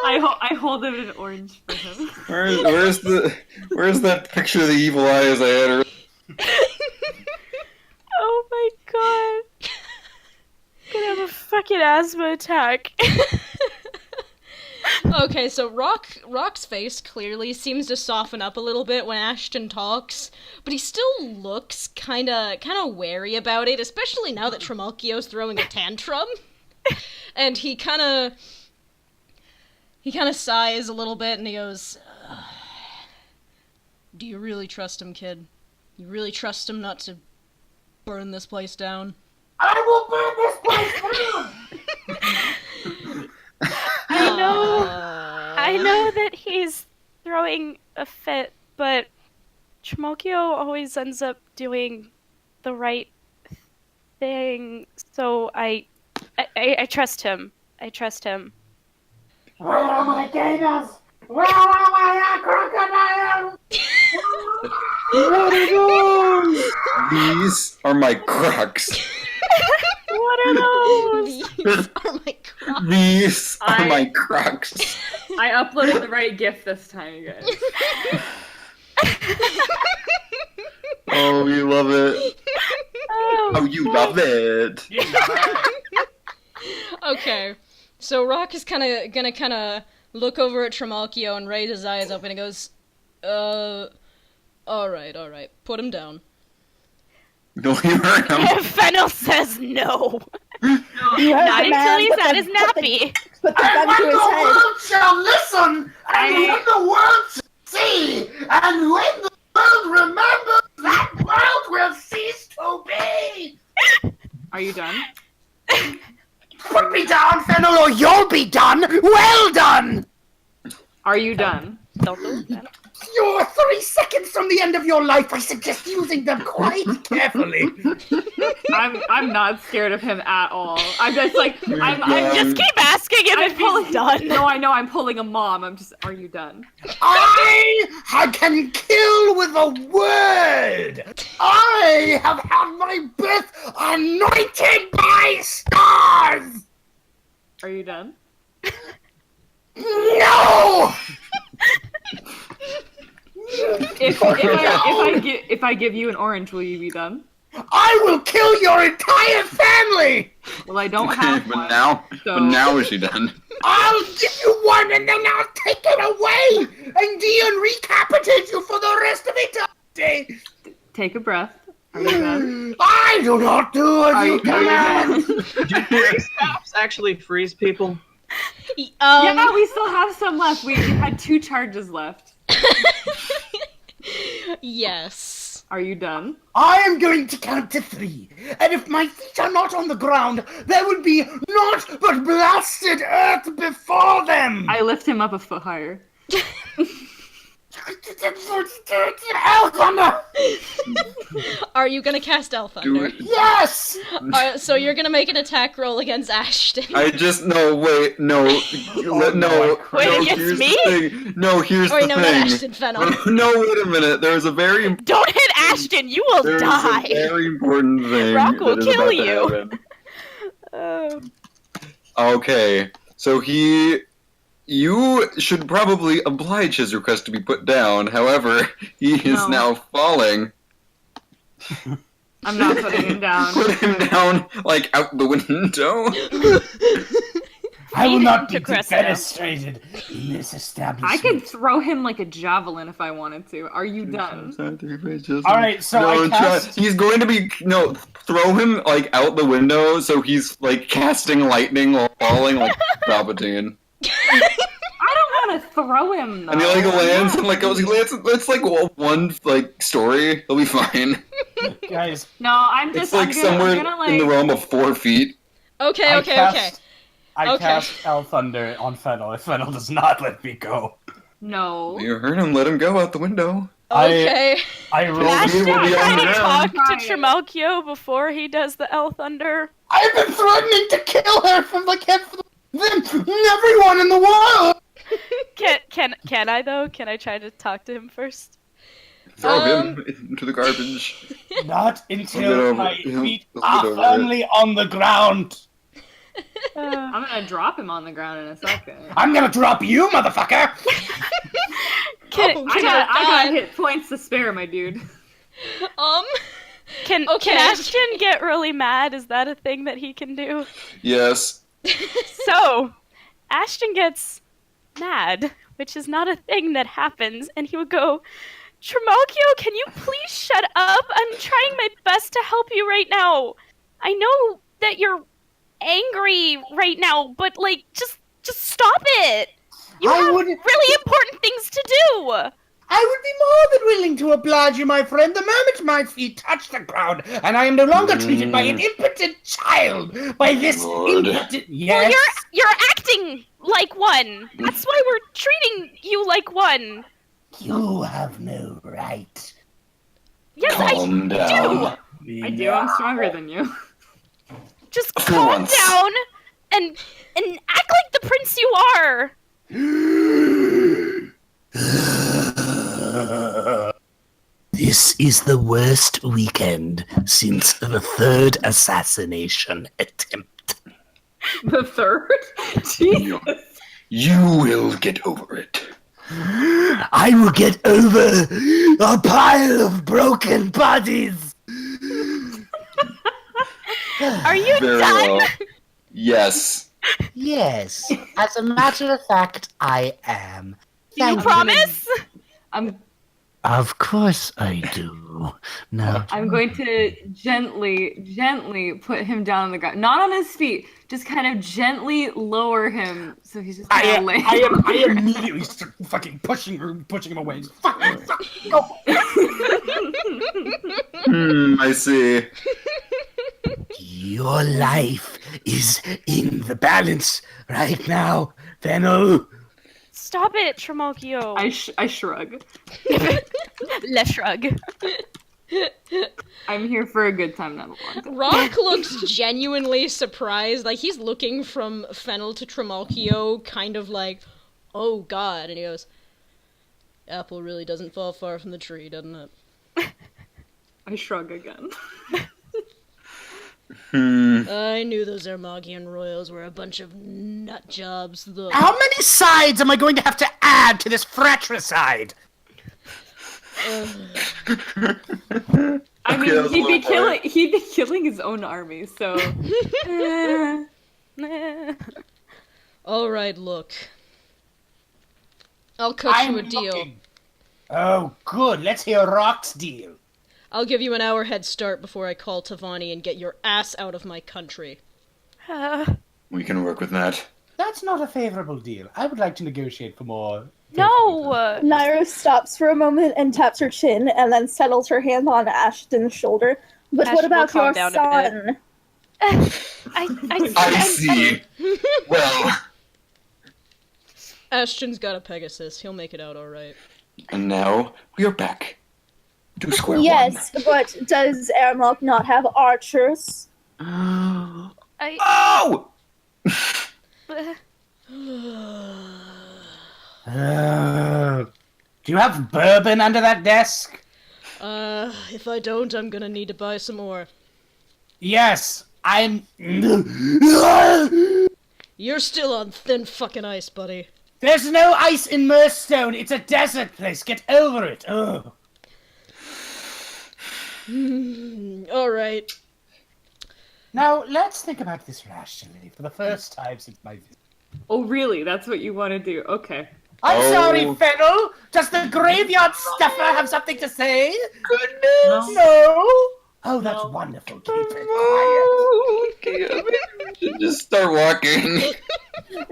I hold him an orange for him. Where's that picture of the evil eyes I had earlier? Oh my god. I'm gonna have a fucking asthma attack. Okay, so Rock's face clearly seems to soften up a little bit when Ashton talks, but he still looks kind of wary about it, especially now that Trimalchio's throwing a tantrum. And he kind of sighs a little bit and he goes, "Do you really trust him, kid? You really trust him not to burn this place down?" I will burn this place down! I know that he's throwing a fit, but Trimalchio always ends up doing the right thing, so I trust him. I trust him. Where are my gators? Where are my crocodiles? What are those? These are my Crocs. What are those? These are my These are my Crocs. I uploaded the right GIF this time, you guys. Oh, we love it. Oh, you love it. You know that. Okay, so Rock is gonna look over at Trimalchio and raise his eyes up, and he goes, alright, put him down. No, you heard him. Fennel says no. You heard Not the man until he's put at the- his nappy. Put the And gun when to the his head. world shall listen, and when the world shall see, and when the world remembers, that world will cease to be. Are you done? Put me down, Fennel, or you'll be done. Well done. Are you done? Don't do it, Fennel. You're 3 seconds from the end of your life. I suggest using them quite carefully. I'm not scared of him at all. I'm just like, I'm Just keep asking him if he's done. No, I know, I'm pulling a mom. I'm just, are you done? I can kill with a word. I have had my birth anointed by stars. Are you done? No! If I give you an orange, will you be done? I will kill your entire family. Well, I don't have But one. now is she done? I'll give you one and then I'll take it away and recapitate you for the rest of eternity. Take a breath. Are you done? I do not do as you command. Do fairy staffs actually freeze people? Yeah, we still have some left. We had 2 charges left. Yes. Are you done? I am going to count to 3, and if my feet are not on the ground, there would be naught but blasted earth before them! I lift him up a foot higher. Hell Thunder! Are you gonna cast Elf Do Thunder? it. Yes! So you're gonna make an attack roll against Ashton. No, wait, no, no. Wait, no, against here's me? The thing. No, here's Or the no, not thing. Ashton, Fennel. No, wait a minute. There's a very Don't hit Ashton, you will there's die. a very important thing. Rock will that is kill about to you. happen. Okay, so you should probably oblige his request to be put down. However, he is No. now falling. I'm not putting him down. Put him down, like, out the window. I will not be To Cressida. defenestrated in this establishment. I could throw him like a javelin if I wanted to. Are you done? Alright, so I cast... He's going to be throw him like out the window, so he's like casting lightning while falling like Palpatine. I don't want to throw him though. And he like lands and like goes. It's like one like story. He'll be fine. Guys, No, I'm just. It's like I'm gonna, somewhere in the realm of 4 feet. Okay. I Okay. cast Elf Thunder on Fennel if Fennel does not let me go. No. You heard him. Let him go out the window. Okay. I rolled... Ashton, will be on can the you ground. talk to Trimalchio before he does the L Thunder? I've been threatening to kill her from the everyone in the world! Can I though? Can I try to talk to him first? Throw him into the garbage. Not He'll until get over my it. feet He'll are get over firmly on the ground. I'm gonna drop him on the ground in a second. I'm gonna drop you, motherfucker! Can I got hit points to spare, my dude. Can Ashton get really mad? Is that a thing that he can do? Yes. So, Ashton gets mad, which is not a thing that happens, and he would go, Trimalchio, can you please shut up? I'm trying my best to help you right now. I know that you're angry right now, but like, just stop it. You have really important things to do. I would be more than willing to oblige you, my friend, the moment my feet touch the ground, and I am no longer treated by an impotent child, by this impotent... Yes? Well, you're acting like one. That's why we're treating you like one. You have no right. Yes, Calm down. I do. I'm stronger than you. Just calm down and act like the prince you are. This is the worst weekend since the 3rd assassination attempt. The third? Jesus. You will get over it. I will get over a pile of broken bodies. Are you Very done? well. Yes. Yes, as a matter of fact, I am. You promise? Of course I do. Now, I'm going to gently put him down on the ground. Not on his feet, just kind of gently lower him so he's just kind of laying. I immediately start fucking pushing him away. Just fucking go. I see. your life is in the balance right now, Fennel. Stop it, Trimalchio. I shrug. Left shrug. I'm here for a good time, not a long time. Rock looks genuinely surprised. Like, he's looking from Fennel to Trimalchio, kind of like, oh god. And he goes, apple really doesn't fall far from the tree, doesn't it? I shrug again. I knew those Ermagian royals were a bunch of nut jobs. Look. How many sides am I going to have to add to this fratricide? I mean, he'd be killing his own army, so. All right, look. I'll cut you a deal. Looking. Oh, good. Let's hear Rock's deal. I'll give you an hour head start before I call Tavani and get your ass out of my country. We can work with that. That's not a favorable deal. I would like to negotiate for more. No! Nairo stops for a moment and taps her chin and then settles her hand on Ashton's shoulder. But what Ashton will about calm your down a son? I see. Well, Ashton's got a Pegasus. He'll make it out all right. and now we are back to square Yes, but does Airmark not have archers? one. Oh! Do you have bourbon under that desk? If I don't, I'm gonna need to buy some more. Yes, I'm. You're still on thin fucking ice, buddy. There's no ice in Mirstone. It's a desert place. Get over it. Oh. All right. Now let's think about this rationally for the first time since my visit. Oh, really? That's what you want to do? Okay. I'm Oh. sorry, Fennel. Does the graveyard stuffer have something to say? Goodness! No. Oh, that's wonderful. Keep it quiet. Okay, we should just start walking.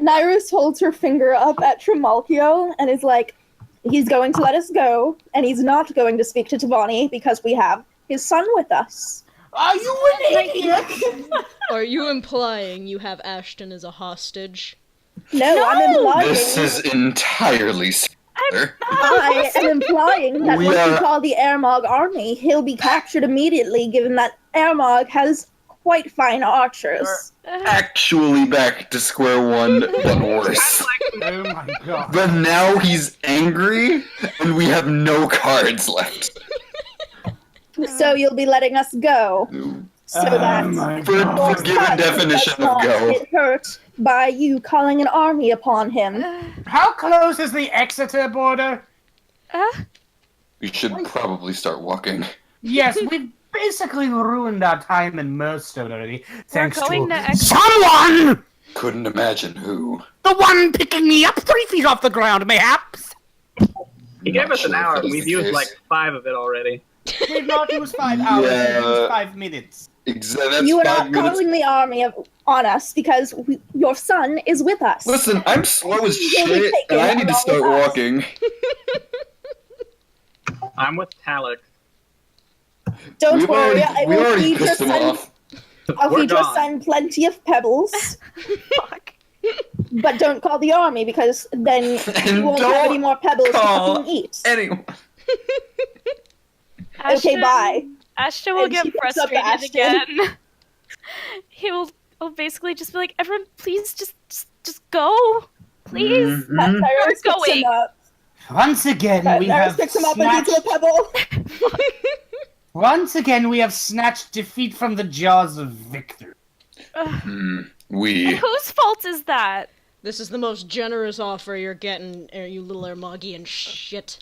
Nyrus holds her finger up at Trimalchio and is like, he's going to let us go, and he's not going to speak to Tavani because we have his son with us. Are you an idiot? Are you implying you have Ashton as a hostage? No, I'm implying. This is entirely circular. I am implying that We once you are- call the Airmog army, he'll be captured immediately, given that Airmog has quite fine archers. Actually back to square one, but worse. Oh my god. But now he's angry, and we have no cards left. So you'll be letting us go, so that my For god. given definition does not of go. get hurt by you calling an army upon him. How close is the Exeter border? We should probably start walking. Yes, we've basically ruined our time in Mirstone already. Thanks going to to Ex- someone! Couldn't imagine who. The one picking me up 3 feet off the ground, mayhaps? He gave us an Not sure hour. if that's We've the used case. like 5 of it already. We've not used 5 hours, Yeah. we've used 5 minutes. That's You are 5 not minutes. calling the army on us because your son is with us. Listen, I'm slow as You'll be shit, taken and I need to along start with us. walking. I'm with Talek. Don't We've worry, already, I we will already feed your pissed him son. off. I'll We're feed your gone. son plenty of pebbles, Fuck. but don't call the army because then you And won't have don't any more pebbles to call fucking eat. Anyone. Okay, Ashton- bye. Ashton will And get she picks up frustrated Ashton. again. He'll basically just be like, everyone, please just go. Please. Mhm. Nyrus picks going. him up. Once again, we Nyrus have picks him up and gives him a snatched... pebble. Once again, we have snatched defeat from the jaws of victor. Hmm. We. Whose fault is that? This is the most generous offer you're getting, you little Ermogian shit.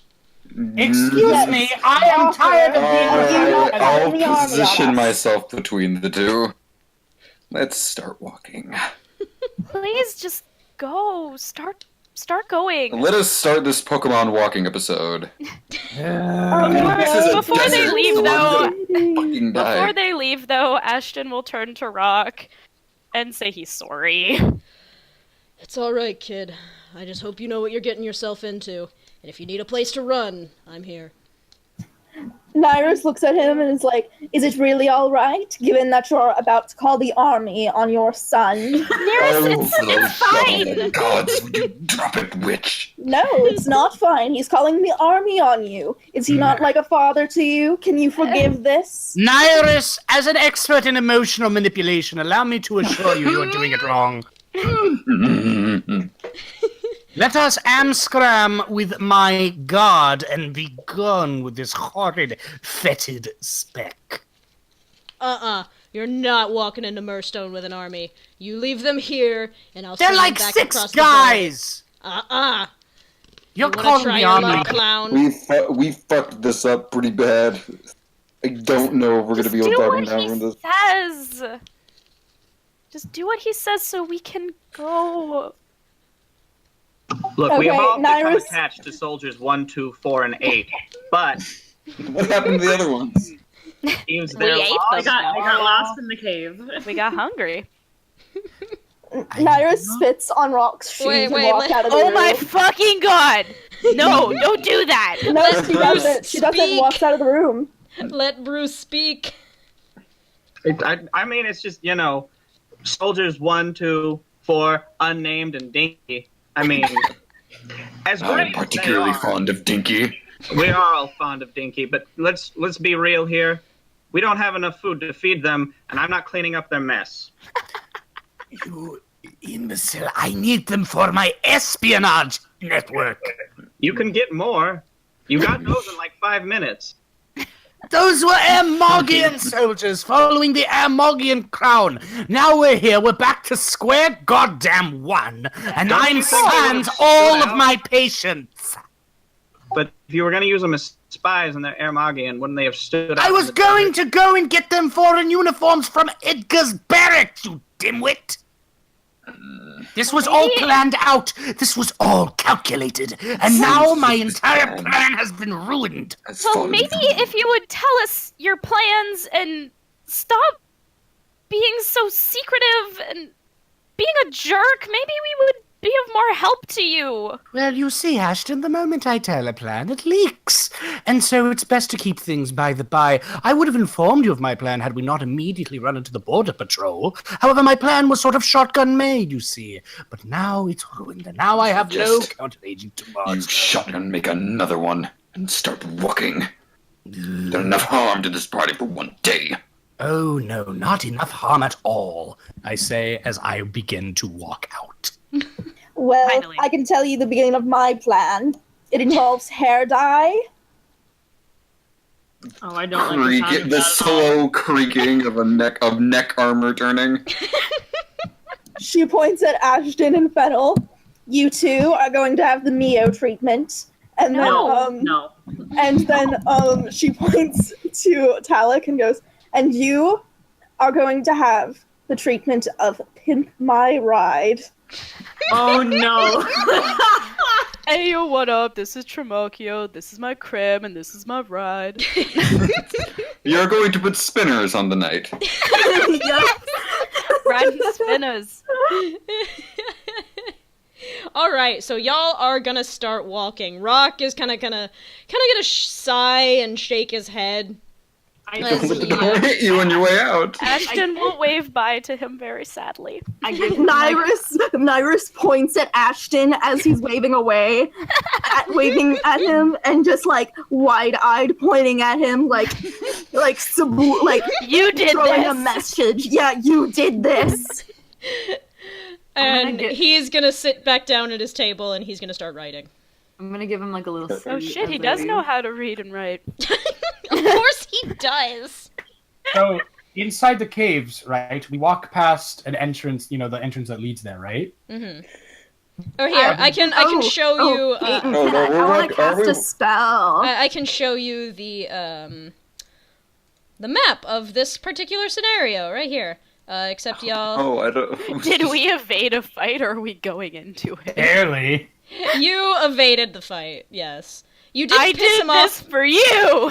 Excuse me, I am tired of being I'll position myself between the two. Let's start walking. Please just go. Start going. Let us start this Pokemon walking episode. Before they leave, though, Fucking die. before they leave, though, Ashton will turn to Rock and say he's sorry. It's alright, kid. I just hope you know what you're getting yourself into. And if you need a place to run, I'm here. Nyrus looks at him and is like, is it really alright, given that you're about to call the army on your son? It's fine! Gods, would you drop it, witch? No, it's not fine. He's calling the army on you. Is he not like a father to you? Can you forgive this? Nyrus, as an expert in emotional manipulation, allow me to assure you are doing it wrong. Let us amscram with my guard and be gone with this horrid, fetid speck. You're not walking into Mirstone with an army. You leave them here, and I'll They're send like you back 6 across guys! The You're you wanna calling try the your army. luck, clown? We fucked this up pretty bad. I don't know if we're gonna be able to talk him down from this. Says. Just do what he says so we can go. Look, we have Okay, all become Nyrus- attached to soldiers 1, 2, 4, and 8, but What happened to the other ones? seems We they're ate lost. them. I got lost in the cave. We got hungry. Nyrus spits on Rock's shoes Wait, and wait, walks let- out of the Oh room. my fucking god! No, don't do that! No, she doesn't. She doesn't. speak. Walks out of the room. Let Bruce speak. I mean, it's just, soldiers 1, 2, 4, unnamed, and Dinky. I mean, as great I'm as particularly they are, fond of Dinky. we are all fond of Dinky, but let's be real here. We don't have enough food to feed them, and I'm not cleaning up their mess. You imbecile, I need them for my espionage network. You can get more. You got those in like 5 minutes. Those were Ermogian soldiers following the Ermogian crown. Now we're here, we're back to square goddamn one, and Don't I'm you think they sans would've all stood of out? my patience. But if you were going to use them as spies and they're Ermogian, wouldn't they have stood out? I in was the going desert? to go and get them foreign uniforms from Edgar's barracks, you dimwit. This was all planned out. This was all calculated. And now my entire plan has been ruined. Well, maybe if you would tell us your plans and stop being so secretive and being a jerk, maybe we would be of more help to you. Well, you see, Ashton, the moment I tell a plan, it leaks. And so it's best to keep things by the by. I would have informed you of my plan had we not immediately run into the border patrol. However, my plan was sort of shotgun made, you see. But now it's ruined, and now I have no Just- counteragent to You Mars. shotgun make another one and start walking. There's enough harm to this party for one day. Oh, no, not enough harm at all, I say as I begin to walk out. Well, Finally. I can tell you the beginning of my plan. It involves hair dye. Oh, I don't like the sound of The that at all. slow creaking of neck armor turning. She points at Ashton and Fennel. You two are going to have the Mio treatment. And then, No. And then she points to Talik and goes, and you are going to have the treatment of Pimp My Ride. Oh no. Hey yo, what up? This is Trimalchio, this is my crib, and this is my ride. You're going to put spinners on the night. Riding spinners. Alright, so y'all are gonna start walking. Rock is kinda gonna sigh and shake his head. Don't let the door hit you on your way out. Ashton will wave bye to him very sadly. I give him like, Nyrus points at Ashton as he's waving away, waving at him, and just like wide-eyed pointing at him, like You did throwing a this. message. Yeah, you did this. And get- he's gonna sit back down at his table and he's gonna start writing. I'm gonna give him like a little. Oh salute shit, he as I does leave. know how to read and write. Of course he does. So, inside the caves, right? We walk past an entrance, the entrance that leads there, right? Mm-hmm. Oh, here, I can show you. Peyton, Oh, no, I want to cast are we- a spell. I can show you the map of this particular scenario right here. Except y'all. Oh, I don't. Did we evade a fight, or are we going into it? Barely. You evaded the fight. Yes, you didn't I piss did him this off. for you.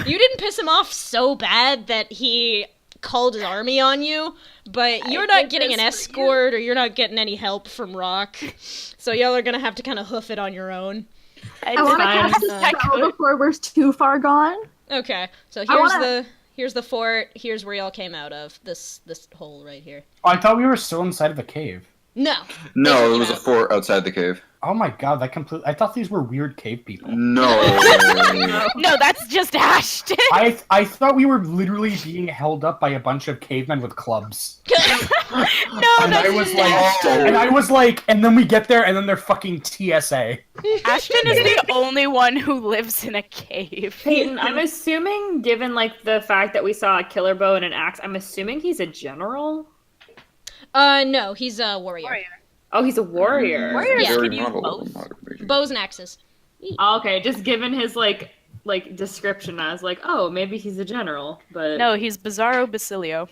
You didn't piss him off so bad that he called his army on you, but you're not getting an escort or you're not getting any help from Rock. So y'all are gonna have to kind of hoof it on your own. I want to cast a spell before we're too far gone. Okay, so here's the fort. Here's where y'all came out of. This hole right here. Oh, I thought we were still inside of the cave. No. No, it was a fort outside the cave. Oh my god, I thought these were weird cave people. No. No, that's just Ashton. I thought we were literally being held up by a bunch of cavemen with clubs. No, And that's I was just like, Ashton. and then we get there, and then they're fucking TSA. Ashton is the only one who lives in a cave. Peyton, I'm assuming, given like the fact that we saw a killer bow and an axe, I'm assuming he's a general. No, he's a warrior. Oh, he's a warrior. Warriors Yeah. can use both. Bows and axes. Oh, okay, just given his like description, I was like, oh, maybe he's a general, but No, he's Bizarro Basilio.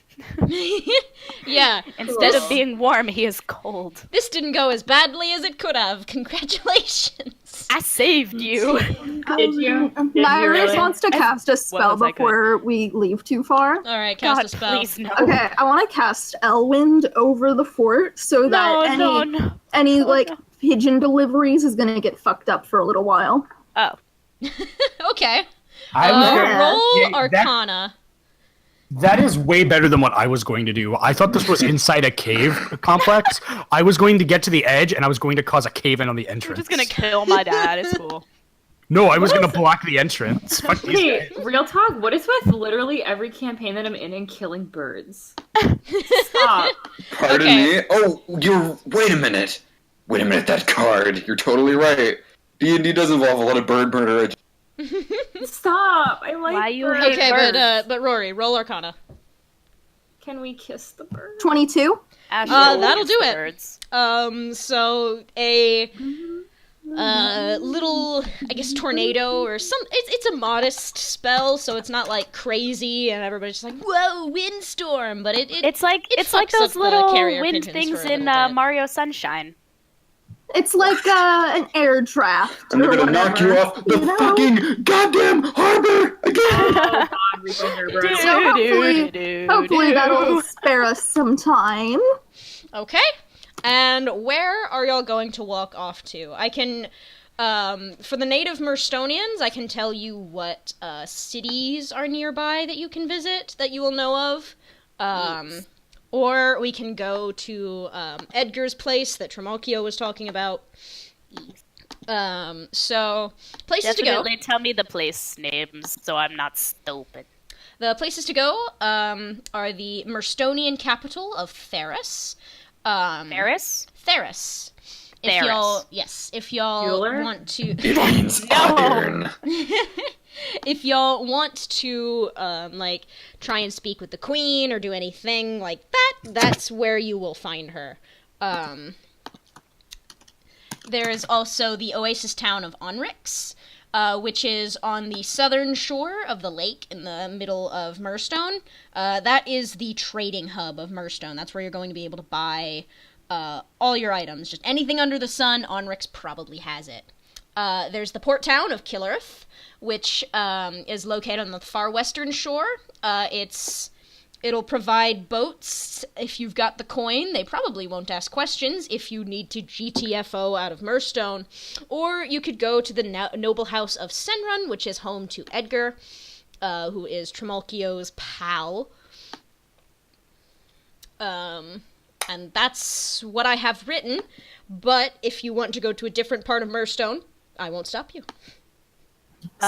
Yeah. Instead of being warm, he is cold. This didn't go as badly as it could have. Congratulations. I saved you. Did you? Nyrus really? wants to cast a spell as I could. before we leave too far. All right, cast God, a spell. please no. Okay, I want to cast Elwind over the fort so that any pigeon deliveries is gonna get fucked up for a little while. Oh. Okay. I was going- Roll Yeah, Arcana. That is way better than what I was going to do. I thought this was inside a cave complex. I was going to get to the edge, and I was going to cause a cave-in on the I'm entrance. just gonna kill my dad. It's cool. No, I was going to block the entrance. Fuck these Hey, guys. real talk, what is with literally every campaign that I'm in and killing birds? Stop. Pardon Okay. me? Oh, wait a minute. Wait a minute, that card. You're totally right. D&D does involve a lot of bird murder. Stop. I like Why you birds. hate Okay, birds? but Rory, roll Arcana. Can we kiss the bird? 22. Ashton that'll hates do it. birds. So a little, I guess, tornado or some. It's a modest spell, so it's not like crazy and everybody's just like, whoa, windstorm. But It's like it it's like fucks up those the little carrier wind pigeons things for a in little bit. Mario Sunshine. It's like an air draft. And they're or gonna knock you whatever. off the You know? fucking goddamn harbor again! Oh god, we can hear birds. So hopefully that'll spare us some time. Okay. And where are y'all going to walk off to? I can, for the native Mirstonians, I can tell you what cities are nearby that you can visit, that you will know of. Or we can go to Edgar's place that Trimalchio was talking about. So, places to go. Definitely tell me the place names so I'm not stupid. The places to go are the Mirstonian capital of Theris. Ferris? Theris. Theris. If y'all Bueller? want to, It means iron. if y'all want to, try and speak with the queen or do anything like that, that's where you will find her. There is also the oasis town of Onrix, which is on the southern shore of the lake in the middle of Mirstone. That is the trading hub of Mirstone. That's where you're going to be able to buy all your items. Just anything under the sun, Onrix probably has it. There's the port town of Killerith, which is located on the far western shore. It'll provide boats if you've got the coin. They probably won't ask questions if you need to GTFO out of Mirstone. Or you could go to the noble house of Senrun, which is home to Edgar, who is Trimalchio's pal. And that's what I have written. But if you want to go to a different part of Mirstone, I won't stop you.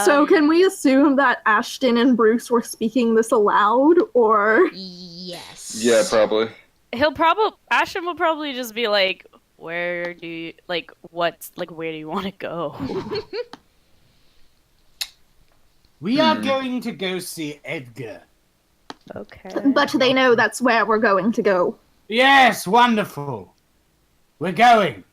So can we assume that Ashton and Bruce were speaking this aloud, or? Yes. Yeah, probably. Ashton will probably just be like, where do you want to go? We are going to go see Edgar. Okay. But they know that's where we're going to go. Yes, wonderful. We're going.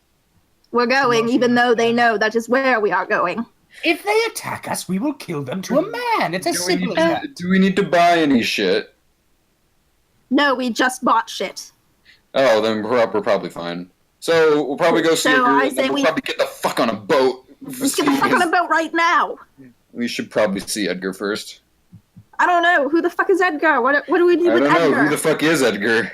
We're going, even though they know that is where we are going. If they attack us, we will kill them to a man. It's as simple as that. Do we need to buy any shit? No, we just bought shit. Oh, then we're probably fine. So we'll probably go see So Edgar, I and then say we'll we- probably get the fuck on a boat. Let's get the fuck on a boat right now. We should probably see Edgar first. I don't know. Who the fuck is Edgar? What do we do I with don't know. Edgar? Who the fuck is Edgar?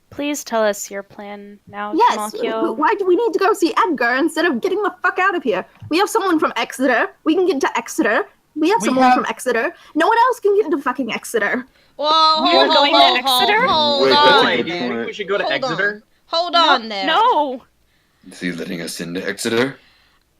Please tell us your plan now, Yes, Trimalchio. why do we need to go see Edgar instead of getting the fuck out of here? We have someone from Exeter. We can get to Exeter. We have someone from Exeter. No one else can get into fucking Exeter. Whoa, We're going to Exeter? Hold Wait, on. that's a Boy, good do you think point. we should go to Hold Exeter? Hold on there. No. Is he letting us into Exeter?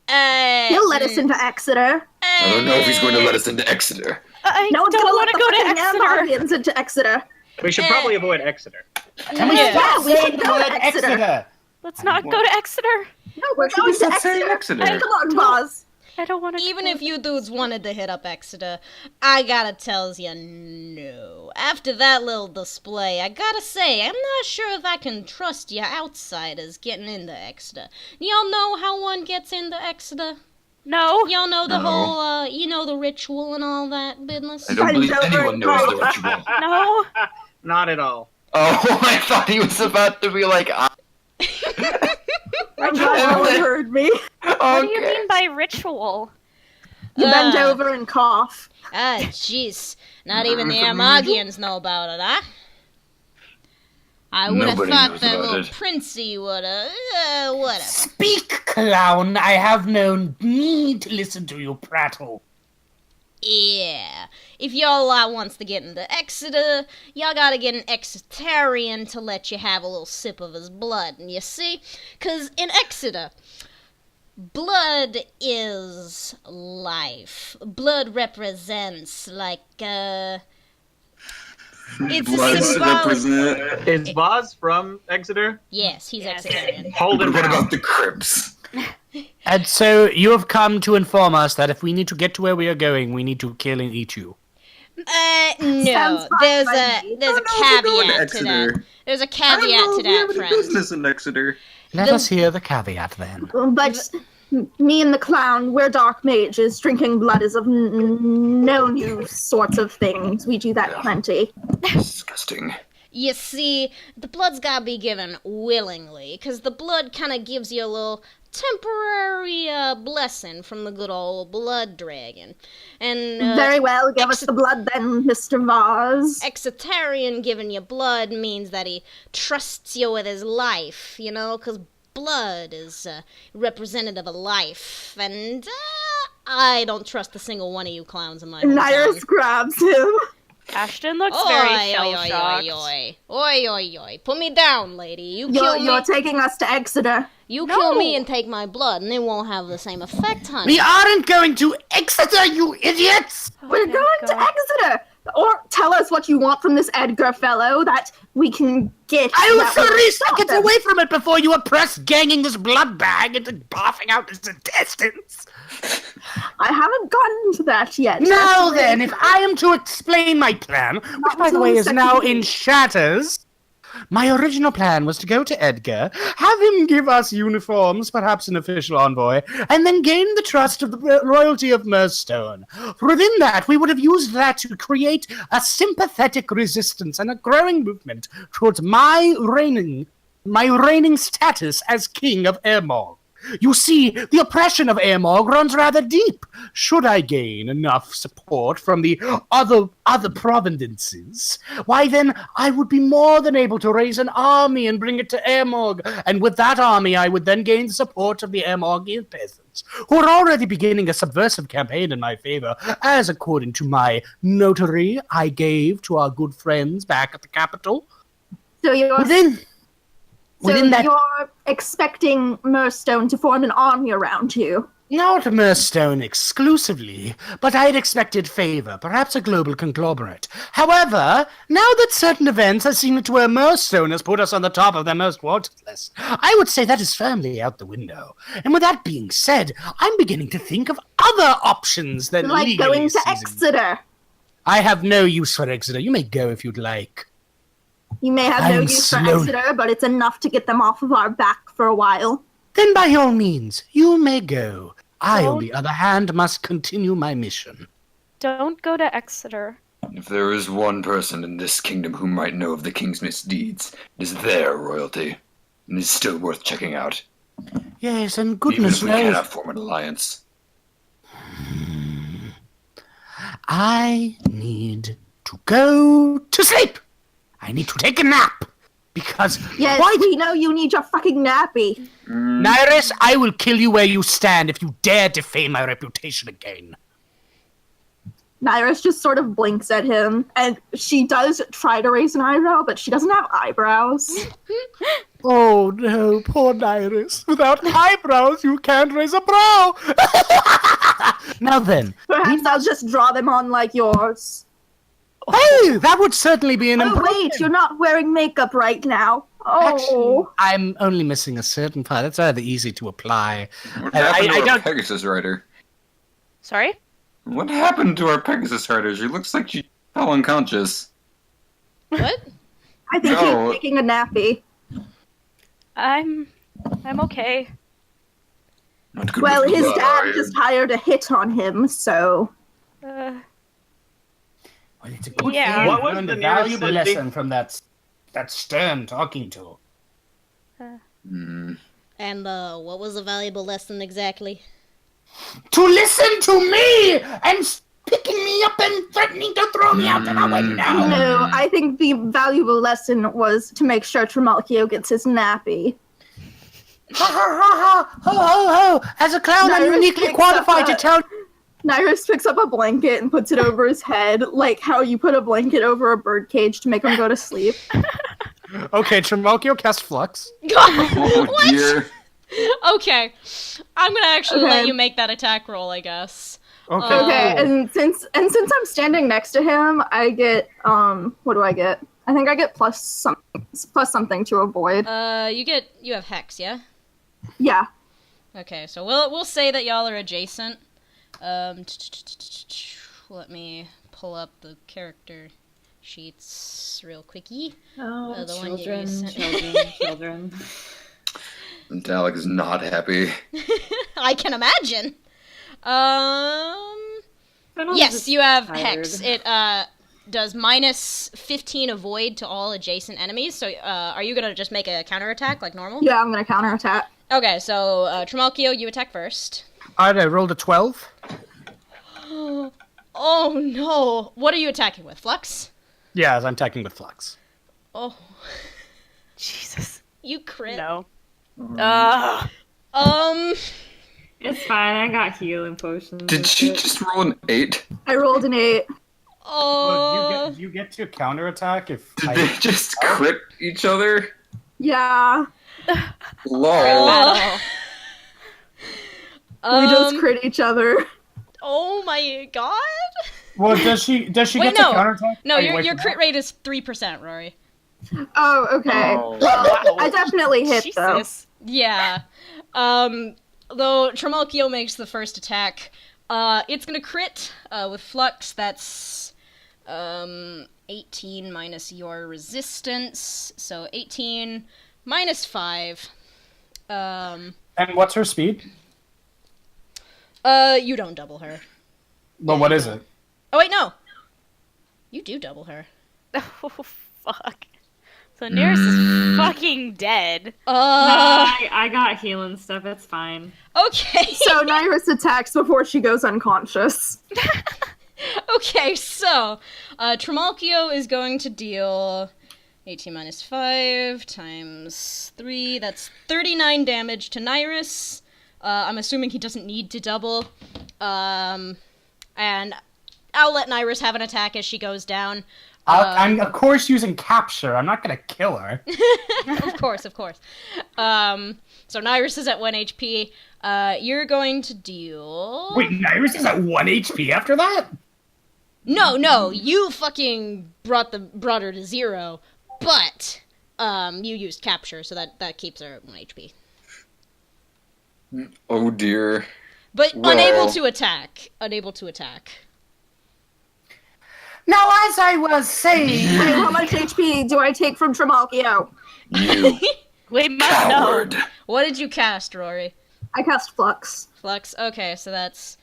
He'll let us into Exeter. I don't know if he's going to let us into Exeter. I No one's don't gonna want let to the go to fucking Exeter. Ambardians into Exeter. We should probably avoid Exeter. Can we Yeah. stop we saying should the go to word Exeter. Exeter? Let's not go to Exeter. No, we're going to Stop saying Exeter. Exeter. Come on, Boz. I don't want to. Even if you dudes wanted to hit up Exeter, I gotta tell you no. After that little display, I gotta say, I'm not sure if I can trust you outsiders getting into Exeter. Y'all know how one gets into Exeter? No. Y'all know the No. whole, the ritual and all that business? I don't believe Over anyone and knows the over. ritual. No. Not at all. Oh, I thought he was about to be like, I'm glad no one heard me. What do you mean by ritual? You bend over and cough. Ah, jeez. Not even the Amagians know about it, huh? I would have Nobody thought knows that about little it. princey would have. Whatever. Speak, clown. I have no need to listen to you prattle. Yeah. If y'all wants to get into Exeter, y'all gotta get an Exetarian to let you have a little sip of his blood. And you see? 'Cause in Exeter, blood is life. Blood represents, it's Blood a symbolic... represent. Is Boz from Exeter? Yes, he's Exetarian. Hold him What down. about the Crips? And so you have come to inform us that if we need to get to where we are going, we need to kill and eat you. No. Sounds fine There's by a me. there's a I don't know if we're going to caveat to that. Exeter. There's a I don't caveat know to if we have that, any friend. business in Exeter. Let us hear the caveat then. But me and the clown, we're dark mages. Drinking blood is of no new sorts of things. We do that plenty. Disgusting. You see, the blood's gotta be given willingly, 'cause the blood kind of gives you a little temporary blessing from the good old blood dragon. And Very well, give us the blood then, Mr. Vaz. Exetarian giving you blood means that he trusts you with his life, 'cause blood is representative of life, and I don't trust a single one of you clowns in my Nyrus hometown. grabs him. Ashton looks Oi, very oi, shell-shocked. oi, oi, oi, oi, oi. Put me down, lady. You You're, kill me. you're taking us to Exeter. You kill me and take my blood, and it won't have the same effect, honey. We aren't going to Exeter, you idiots! We're thank going to God. Exeter. Or tell us what you want from this Edgar fellow that we can get. I will that will certainly stop get them. away from it before you are press ganging this blood bag into barfing out its intestines. I haven't gotten to that yet. Now then, if I am to explain my plan, which by the way is now in shatters, my original plan was to go to Edgar, have him give us uniforms, perhaps an official envoy, and then gain the trust of the royalty of Mirstone. Within that, we would have used that to create a sympathetic resistance and a growing movement towards my reigning status as king of Airmog. You see, the oppression of Airmog runs rather deep. Should I gain enough support from the other provinces, why then I would be more than able to raise an army and bring it to Airmog, and with that army I would then gain the support of the Airmogian peasants, who are already beginning a subversive campaign in my favor, as according to my notary I gave to our good friends back at the capital. So you're Within that, you're expecting Mirstone to form an army around you. not Mirstone exclusively, but I had expected favor, perhaps a global conglomerate. However, now that certain events have seemed to where Mirstone has put us on the top of their most wanted list, I would say that is firmly out the window. And with that being said, I'm beginning to think of other options than Like legally going to seizing- Exeter. I have no use for Exeter. You may go if you'd like. You may have no I'm use for slow- Exeter, but it's enough to get them off of our back for a while. Then by all means, you may go. I, on Don't- the other hand, must continue my mission. Don't go to Exeter. If there is one person in this kingdom who might know of the king's misdeeds, it is their royalty, and is still worth checking out, Yes, and even goodness if we knows, cannot form an alliance. I need to go to sleep. I need to take a nap. Because, Yes, why, we know you need your fucking nappy. Nyrus, I will kill you where you stand if you dare defame my reputation again. Nyrus just sort of blinks at him, and she does try to raise an eyebrow, but she doesn't have eyebrows. Oh no, poor Nyrus. Without eyebrows, you can't raise a brow. Now then, Perhaps I'll just draw them on like yours. hey, that would certainly be an Oh improvement. wait, you're not wearing makeup right now. Actually, Oh. I'm only missing a certain part. That's rather easy to apply. What I happened to our don't- Pegasus rider? Sorry? What happened to our Pegasus rider? She looks like she fell unconscious. What? I think No. he's taking a nappy. I'm okay. Not good Well, with his blood, dad iron. just hired a hit on him, so... Uh, Well, it's a good Yeah. thing What you was learned the a nearest valuable city? lesson from that stern talking to. Hmm. And what was a valuable lesson exactly? To listen to me and picking me up and threatening to throw me out of a window. No, I think the valuable lesson was to make sure Trimalchio gets his nappy. Ha ha ha ha! Ho ho ho! As a clown, I'm Nyrus uniquely picks up qualified to a- tell. Nyrus picks up a blanket and puts it over his head, like how you put a blanket over a birdcage to make him go to sleep. Okay, Trimalchio cast Flux. Oh dear. Okay, I'm gonna actually Okay. let you make that attack roll, I guess. Okay. Okay, Oh. and since I'm standing next to him, I get what do I get? I think I get plus something to avoid. You have Hex, yeah? Yeah. Okay, so we'll say that y'all are adjacent. Let me pull up the character sheets real quickie. Oh, the one you children, sent. children. Dalek is not happy. I can imagine. But I'm Yes, just you have tired. Hex. It does minus 15 avoid to all adjacent enemies. So are you gonna just make a counterattack like normal? Yeah, I'm gonna counterattack. Okay, so Trimalchio, you attack first. Alright, I rolled a 12. Oh no! What are you attacking with? Flux? Yes, I'm attacking with Flux. Oh, Jesus. you crit. No. It's fine. I got healing potions. Did she just roll an 8? I rolled an 8. Oh. Do you get to counterattack if Did they just crit each other? Yeah, Lol. we just crit each other. Oh my god! Well, does she Wait, get no. to counterattack? No, Are you your waking crit up? rate is 3%, Rory. Oh, okay. Oh. Well, I definitely hit though. Jesus. Yeah. Though Trimalchio makes the first attack, it's gonna crit with Flux. That's 18 minus your resistance, so 18 minus 5. And what's her speed? You don't double her. Well, what is it? Oh wait, no. You do double her. Oh, fuck. So Nearest is fucking dead. I got healing stuff. It's fine. Okay. So Nyrus attacks before she goes unconscious. Okay, so Trimalchio is going to deal 18 minus 5 times 3. That's 39 damage to Nyrus. I'm assuming he doesn't need to double. And I'll let Nyrus have an attack as she goes down. I'm, of course, using capture. I'm not going to kill her. Of course. So Nyrus is at 1 HP. You're going to deal... Wait, Nyrus is at 1 HP after that? No, you fucking brought her to 0, but you used capture, so that keeps her at 1 HP. Oh dear. But Well- unable to attack. Now, as I was saying... Wait, how much HP do I take from Trimalchio? You We must know. coward. What did you cast, Rory? I cast Flux. Flux. Okay, so that's.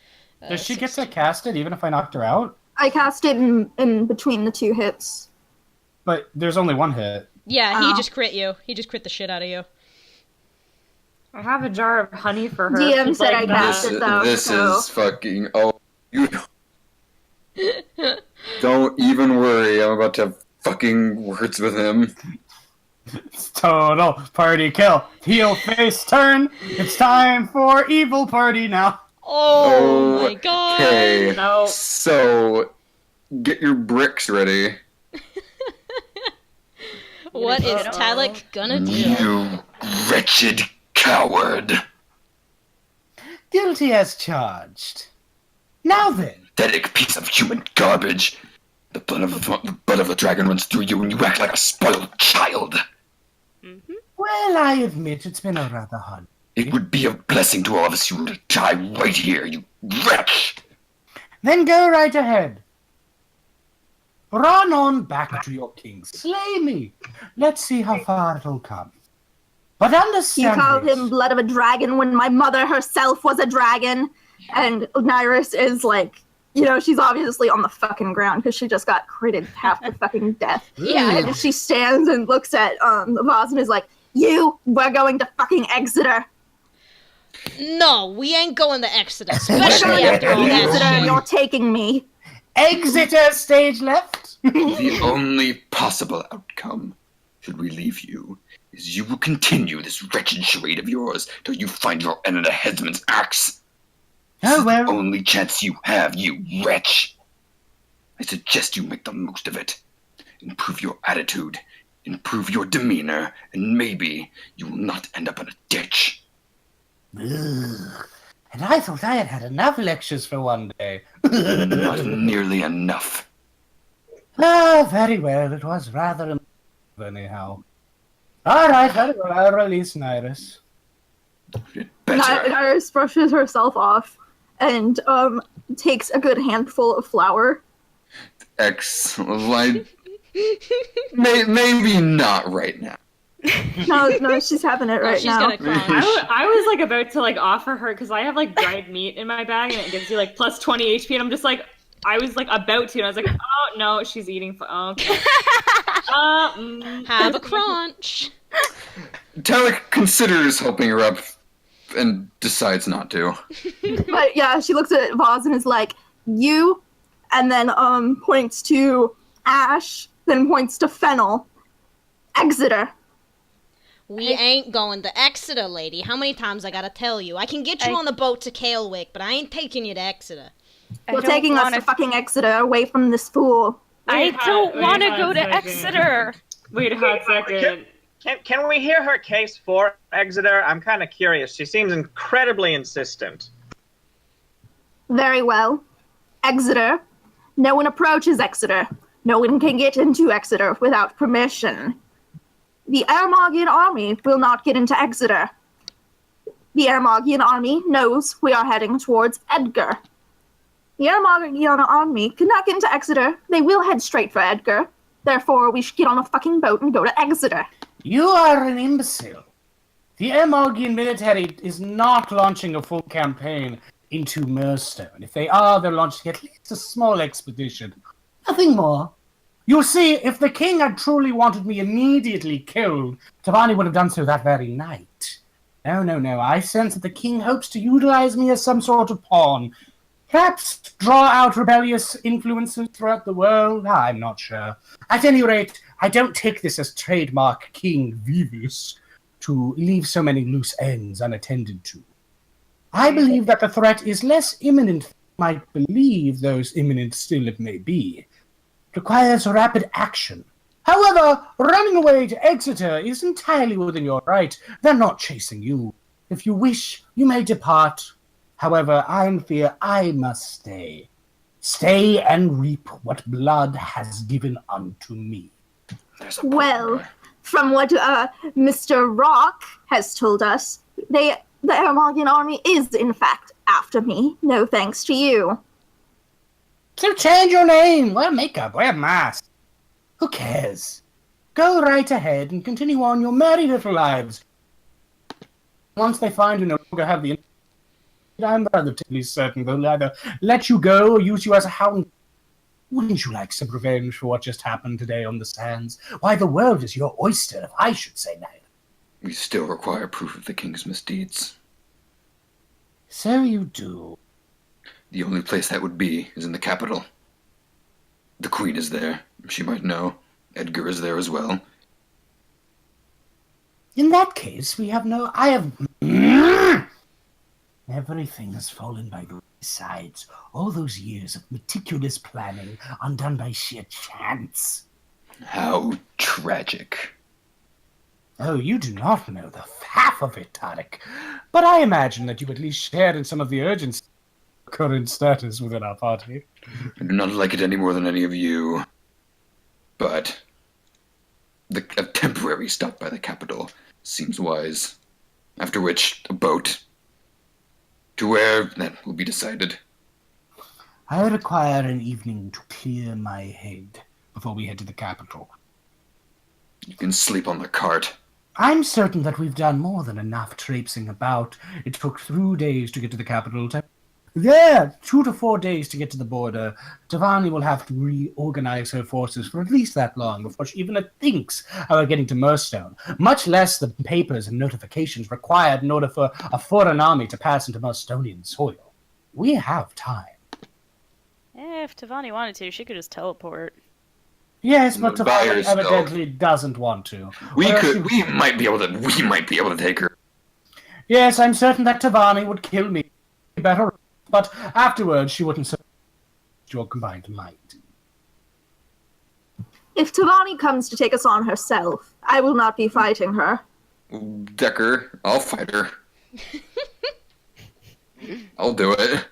Does she get to cast it even if I knocked her out? I cast it in between the 2 hits. But there's only one hit. Yeah, he Oh. just crit you. He just crit the shit out of you. I have a jar of honey for her. DM She'd said like I that. cast it though. This so. is fucking. Oh, you don't even worry. I'm about to have fucking words with him. It's total party kill. Heel face turn. It's time for evil party now. Oh my god! Okay, No. so get your bricks ready. What is Uh-oh. Talik gonna do? You wretched coward. Guilty as charged. Now then, Pathetic piece of human garbage. The blood of a dragon runs through you and you act like a spoiled child. well, I admit it's been a rather hard. It would be a blessing to all of us you were to die right here, you wretch. Then go right ahead. Run on back to your king. Slay me. Let's see how far it'll come. But You understand called this. him blood of a dragon when my mother herself was a dragon. And Nyrus is like, she's obviously on the fucking ground because she just got critted half to fucking death. Yeah. And she stands and looks at the boss and is like, we're going to fucking Exeter. No, we ain't going to Exodus, We're especially going after to all Exeter that and shit. you're taking me. Exeter stage left. The only possible outcome, should we leave you, is you will continue this wretched charade of yours till you find your end of the headsman's axe. This Oh, is well. the only chance you have, you wretch. I suggest you make the most of it. Improve your attitude, improve your demeanor, and maybe you will not end up in a ditch. Ugh. And I thought I had had enough lectures for one day. Not nearly enough. Ah, very well. It was rather anyhow. All right, very well. I'll release Nyrus. Better. Nyrus brushes herself off and takes a good handful of flour. Excellent. Maybe not right now. No, she's having it right she's now. gonna crunch. I was like about to like offer her because I have like dried meat in my bag and it gives you like plus 20 HP and I'm just like I was like about to and I was like oh no she's eating okay. Have a crunch. Talik considers helping her up and decides not to. But yeah, she looks at Vaz and is like, you, and then points to Ash, then points to Fennel. Exeter. We ain't going to Exeter, lady. How many times I gotta tell you? I can get you on the boat to Kalewick, but I ain't taking you to Exeter. You're taking us to fucking Exeter, away from this fool. I don't want to go to second. Exeter. Wait a hot second. Can we hear her case for Exeter? I'm kind of curious. She seems incredibly insistent. Very well. Exeter. No one approaches Exeter. No one can get into Exeter without permission. The Ermogian army will not get into Exeter. The Ermogian army knows we are heading towards Edgar. The Ermogian army cannot get into Exeter. They will head straight for Edgar. Therefore, we should get on a fucking boat and go to Exeter. You are an imbecile. The Emogian military is not launching a full campaign into Mirstone. If they are, they're launching at least a small expedition. Nothing more. You see, if the king had truly wanted me immediately killed, Tavani would have done so that very night. No. I sense that the king hopes to utilize me as some sort of pawn. Perhaps draw out rebellious influences throughout the world? I'm not sure. At any rate, I don't take this as trademark King Vivus to leave so many loose ends unattended to. I believe that the threat is less imminent than you might believe, though imminent still it may be. It requires rapid action. However, running away to Exeter is entirely within your right. They're not chasing you. If you wish, you may depart. However, I fear I must stay. Stay and reap what blood has given unto me. Well, from what Mr. Rock has told us, the Ermogian army is, in fact, after me. No thanks to you. So change your name, wear makeup, wear a mask. Who cares? Go right ahead and continue on your merry little lives. Once they find you no longer have the... I'm relatively certain they'll either let you go or use you as a hound. Wouldn't you like some revenge for what just happened today on the sands? Why, the world is your oyster, if I should say neither. We still require proof of the king's misdeeds. So you do. The only place that would be is in the capital. The queen is there. She might know. Edgar is there as well. In that case, we have no... I have... Everything has fallen by the wayside. All those years of meticulous planning undone by sheer chance. How tragic. Oh, you do not know the half of it, Tarek. But I imagine that you at least shared in some of the urgency of current status within our party. I do not like it any more than any of you. But a temporary stop by the capital seems wise. After which, a boat. To where, that will be decided. I require an evening to clear my head before we head to the capital. You can sleep on the cart. I'm certain that we've done more than enough traipsing about. It took 3 days to get to the capital. 2 to 4 days to get to the border. Tavani will have to reorganize her forces for at least that long before she even thinks about getting to Mirstone, much less the papers and notifications required in order for a foreign army to pass into Mirstonian soil. We have time. If Tavani wanted to, she could just teleport. Yes, but No, by Tavani herself. evidently doesn't want to. We Or might be able to take her. Yes, I'm certain that Tavani would kill me better, but afterwards she wouldn't survive your combined might. If Tavani comes to take us on herself, I will not be fighting her. Decker, I'll fight her. I'll do it.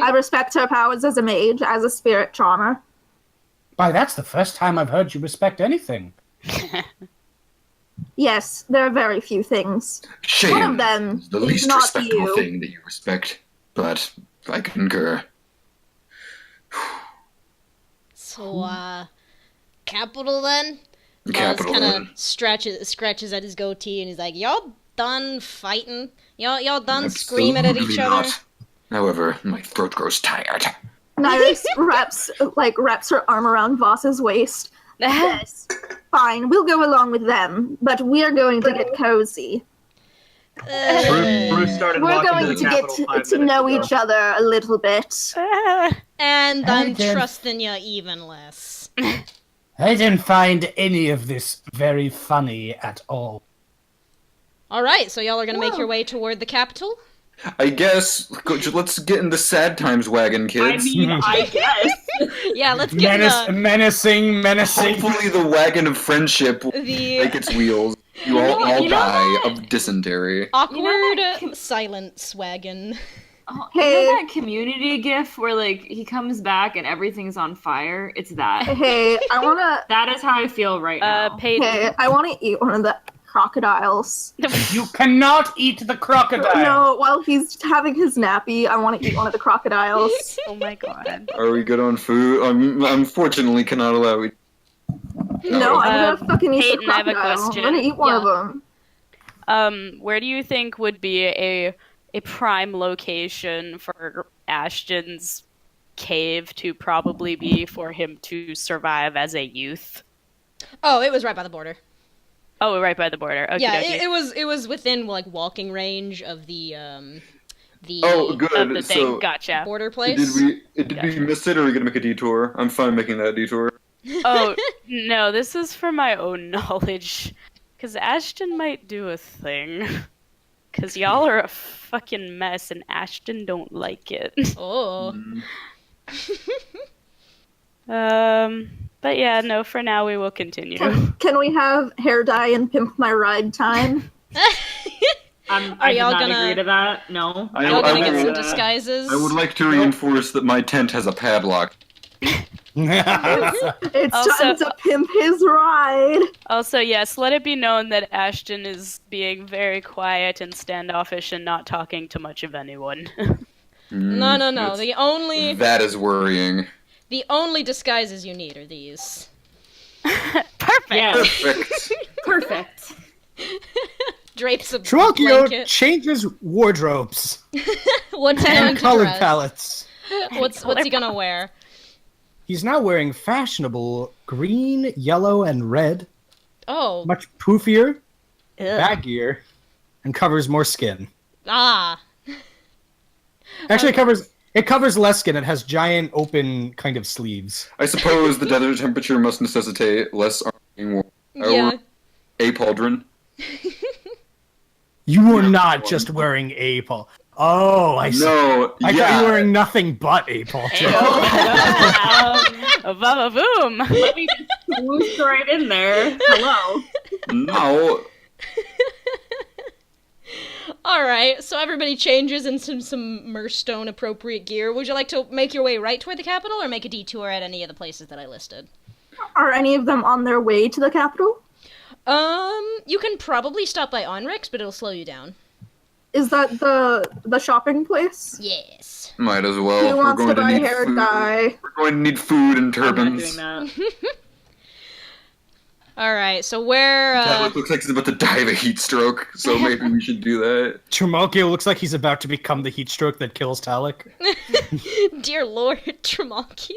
I respect her powers as a mage, as a spirit charmer. Why, that's the first time I've heard you respect anything. Yes, there are very few things. Shame One of them is the is least not respectable you. thing that you respect, but I concur. So, capital then? The Buzz capital kind then. of scratches at his goatee and he's like, "Y'all done fighting? Y'all done screaming at each Absolutely other?" not. However, my throat grows tired. Nyrus wraps her arm around Voss's waist. Yes, fine, we'll go along with them, but we are going to get cozy. Bruce started We're walking going to to the get capital to 5 know minutes each ago. other a little bit. And I'm then- trusting you even less. I didn't find any of this very funny at all. Alright, so y'all are gonna make your way toward the capital? I guess, let's get in the sad times wagon, I kids. mean, I guess. Yeah, let's get in the... Menacing. Hopefully the wagon of friendship will The- break its wheels. You all you know die that- of dysentery. awkward silence wagon. Oh, Hey. you know that community gif where like he comes back and everything's on fire? It's that. Hey, That is how I feel right now. Peyton. I wanna eat one of the crocodiles. You cannot eat the crocodile. No, while he's having his nappy, I want to eat one of the crocodiles. Oh my god. Are we good on food? Unfortunately, cannot allow it. No, I'm gonna fucking eat Peyton, the I have a crocodile. I'm question. gonna eat one of them. Where do you think would be a prime location for Ashton's cave to probably be for him to survive as a youth? Oh, it was right by the border. Oh, right by the border. Okay, Yeah, it was within like walking range of the Oh, good. of the thing. So, Gotcha. border place. did we miss it, or are we gonna make a detour? I'm fine making that detour. Oh, no, this is for my own knowledge. Because Ashton might do a thing. Because y'all are a fucking mess and Ashton don't like it. Oh. But yeah, no, for now we will continue. Can we have hair dye and pimp my ride time? I Are did y'all not gonna- agree to that. No. I- Y'all gonna get will- some disguises? I would like to reinforce that my tent has a padlock. It's Also- time to pimp his ride. Also, yes, let it be known that Ashton is being very quiet and standoffish and not talking to much of anyone. No. That's- The That is worrying. only disguises you need are these. Perfect. Yes. Perfect. Perfect. Drapes of Trimalchio blanket. changes wardrobes What's he going and to color dress? palettes. What's he gonna wear? He's now wearing fashionable green, yellow, and red, Oh. much poofier, Ugh. baggier, and covers more skin. Ah. Actually, it covers less skin. It has giant open kind of sleeves. I suppose the desert temperature must necessitate less armor being worn. Yeah. A pauldron. You are not just wearing a pal. Oh, I see. No, I thought yeah. you were wearing nothing but a paltry. Boom. Let me just swoosh right in there. Hello. No. Alright, so everybody changes into some Mirstone appropriate gear. Would you like to make your way right toward the capital or make a detour at any of the places that I listed? Are any of them on their way to the capital? You can probably stop by Onrix, but it'll slow you down. Is that the shopping place? Yes. Might as well. Who wants to buy hair food. dye? We're going to need food and I'm not turbans. doing that. Alright, so where, That looks like he's about to die of a heat stroke, so maybe we should do that. Trimalchio looks like he's about to become the heat stroke that kills Talik. Dear Lord, Trimalchio.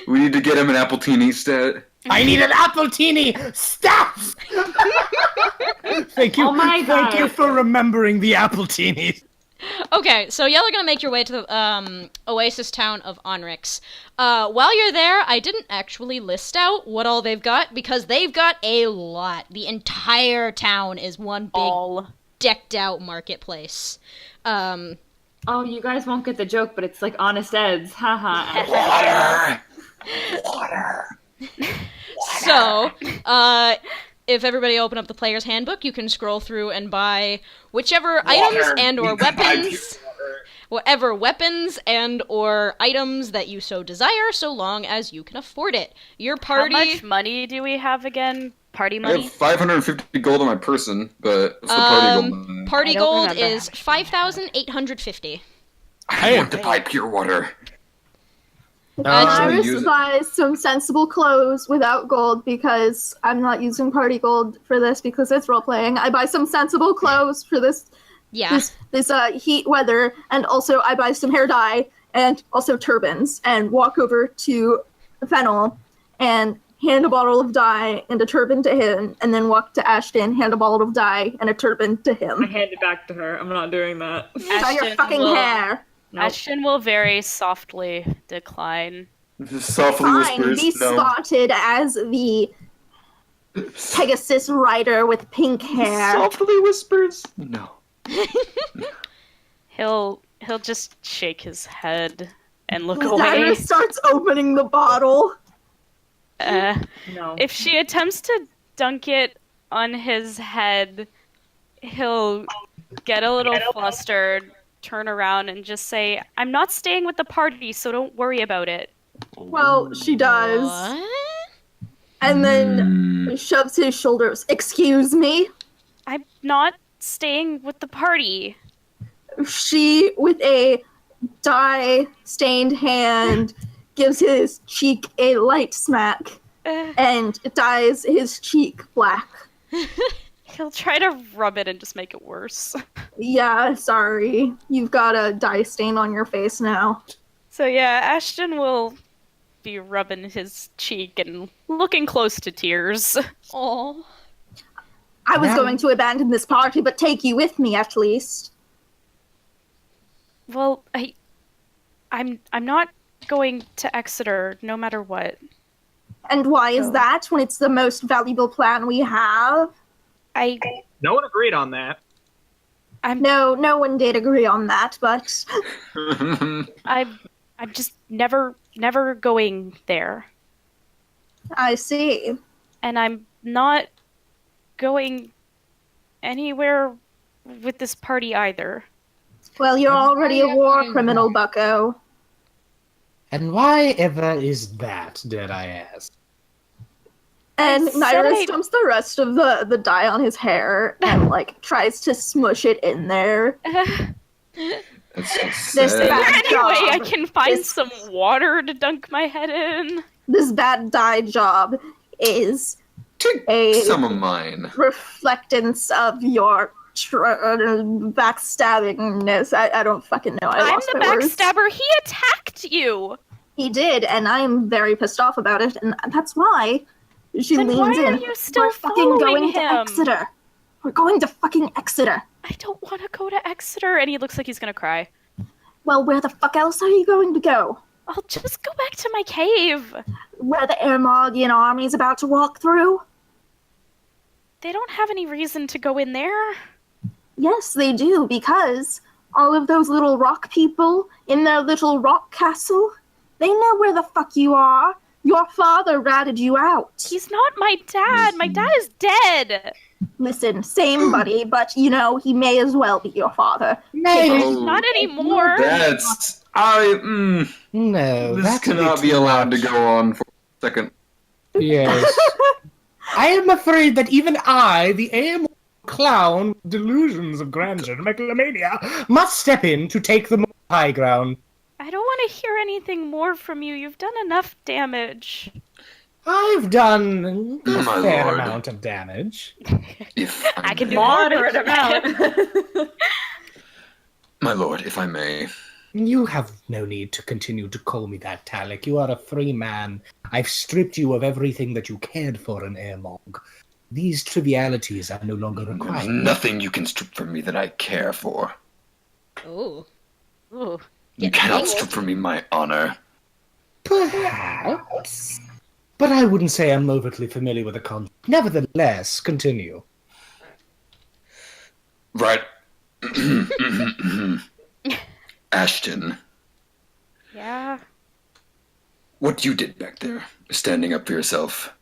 We need to get him an Appletini stat. I need an Appletini! Stop! Thank you. Oh my Thank God. you for remembering the Appletini. Okay, so y'all are gonna make your way to the oasis town of Onrix. While you're there, I didn't actually list out what all they've got because they've got a lot. The entire town is one big All. decked out marketplace. Oh, you guys won't get the joke, but it's like Honest Ed's. Haha. Water. So, if everybody open up the player's handbook, you can scroll through and buy whichever items and or weapons, whatever weapons and or items that you so desire, so long as you can afford it. Your party. How much money do we have again? Party I money? have 550 gold on my person, but what's the party gold? Party I don't gold remember. is 5,850. I want to buy pure water. Uh, use Iris it. buys some sensible clothes without gold because I'm not using party gold for this because it's role playing. I buy some sensible clothes for this Yeah. this heat weather, and also I buy some hair dye and also turbans and walk over to Fennel and hand a bottle of dye and a turban to him, and then walk to Ashton, hand a bottle of dye and a turban to I him. hand it back to her. I'm not doing that. Dye your Ashton fucking will- hair. Nope. Ashton will very softly decline. Softly Fine, whispers, be no. spotted as the Pegasus rider with pink hair. Softly whispers, no. He'll just shake his head and look Iris away. starts opening the bottle. No. If she attempts to dunk it on his head, he'll get a little flustered, turn around, and just say, "I'm not staying with the party, so don't worry about it." Well, she does. What? And then shoves his shoulders. Excuse me? I'm not staying with the party. She, with a dye-stained hand, gives his cheek a light smack Uh, and dyes his cheek black. he'll try to rub it and just make it worse. Yeah, sorry. You've got a dye stain on your face now. So yeah, Ashton will be rubbing his cheek and looking close to tears. Oh. I was Now- going to abandon this party, but take you with me at least. Well, I'm not going to Exeter no matter what. And why is Oh. that when it's the most valuable plan we have? No one agreed on that. No one did agree on that, but I'm just never going there. I see. And I'm not going anywhere with this party either. Well, you're already a war criminal, bucko. And why ever is that, dare I ask? And I said Naira I- dumps the rest of the dye on his hair and, tries to smush it in there. That's so This sad. Is there bad any way I job. can find This- some water to dunk my head in? This bad dye job is Take a some of mine. reflectance of your backstabbingness. I don't fucking know. I I'm lost the my words. backstabber. He attacked you. He did, and I am very pissed off about it, and that's why she Then leans why in. are you still We're fucking following going to him? Exeter. We're going to fucking Exeter. I don't want to go to Exeter, and he looks like he's gonna cry. Well, where the fuck else are you going to go? I'll just go back to my cave. Where the Ermogian army's about to walk through? They don't have any reason to go in there. Yes, they do, because all of those little rock people in their little rock castle, they know where the fuck you are. Your father ratted you out. He's not my dad. My dad is dead. Listen, same buddy, but you know, he may as well be your father. Oh, Not anymore. that's No, this that cannot be allowed to go on for a second. Yes. I am afraid that even I, the AMO clown, with delusions of grandeur and megalomania, must step in to take the high ground. I don't want to hear anything more from you. You've done enough damage. I've done a My fair lord. amount of damage. If I can may. do more. Moderate amount. My lord, if I may. You have no need to continue to call me that, Talik. You are a free man. I've stripped you of everything that you cared for in Airmog. These trivialities are no longer There's required. nothing you can strip from me that I care for. Ooh. Ooh. You cannot strip from me my honor. Perhaps. But I wouldn't say I'm overtly familiar with the concept. Nevertheless, continue. Right. Ashton, Yeah. what you did back there, standing up for yourself,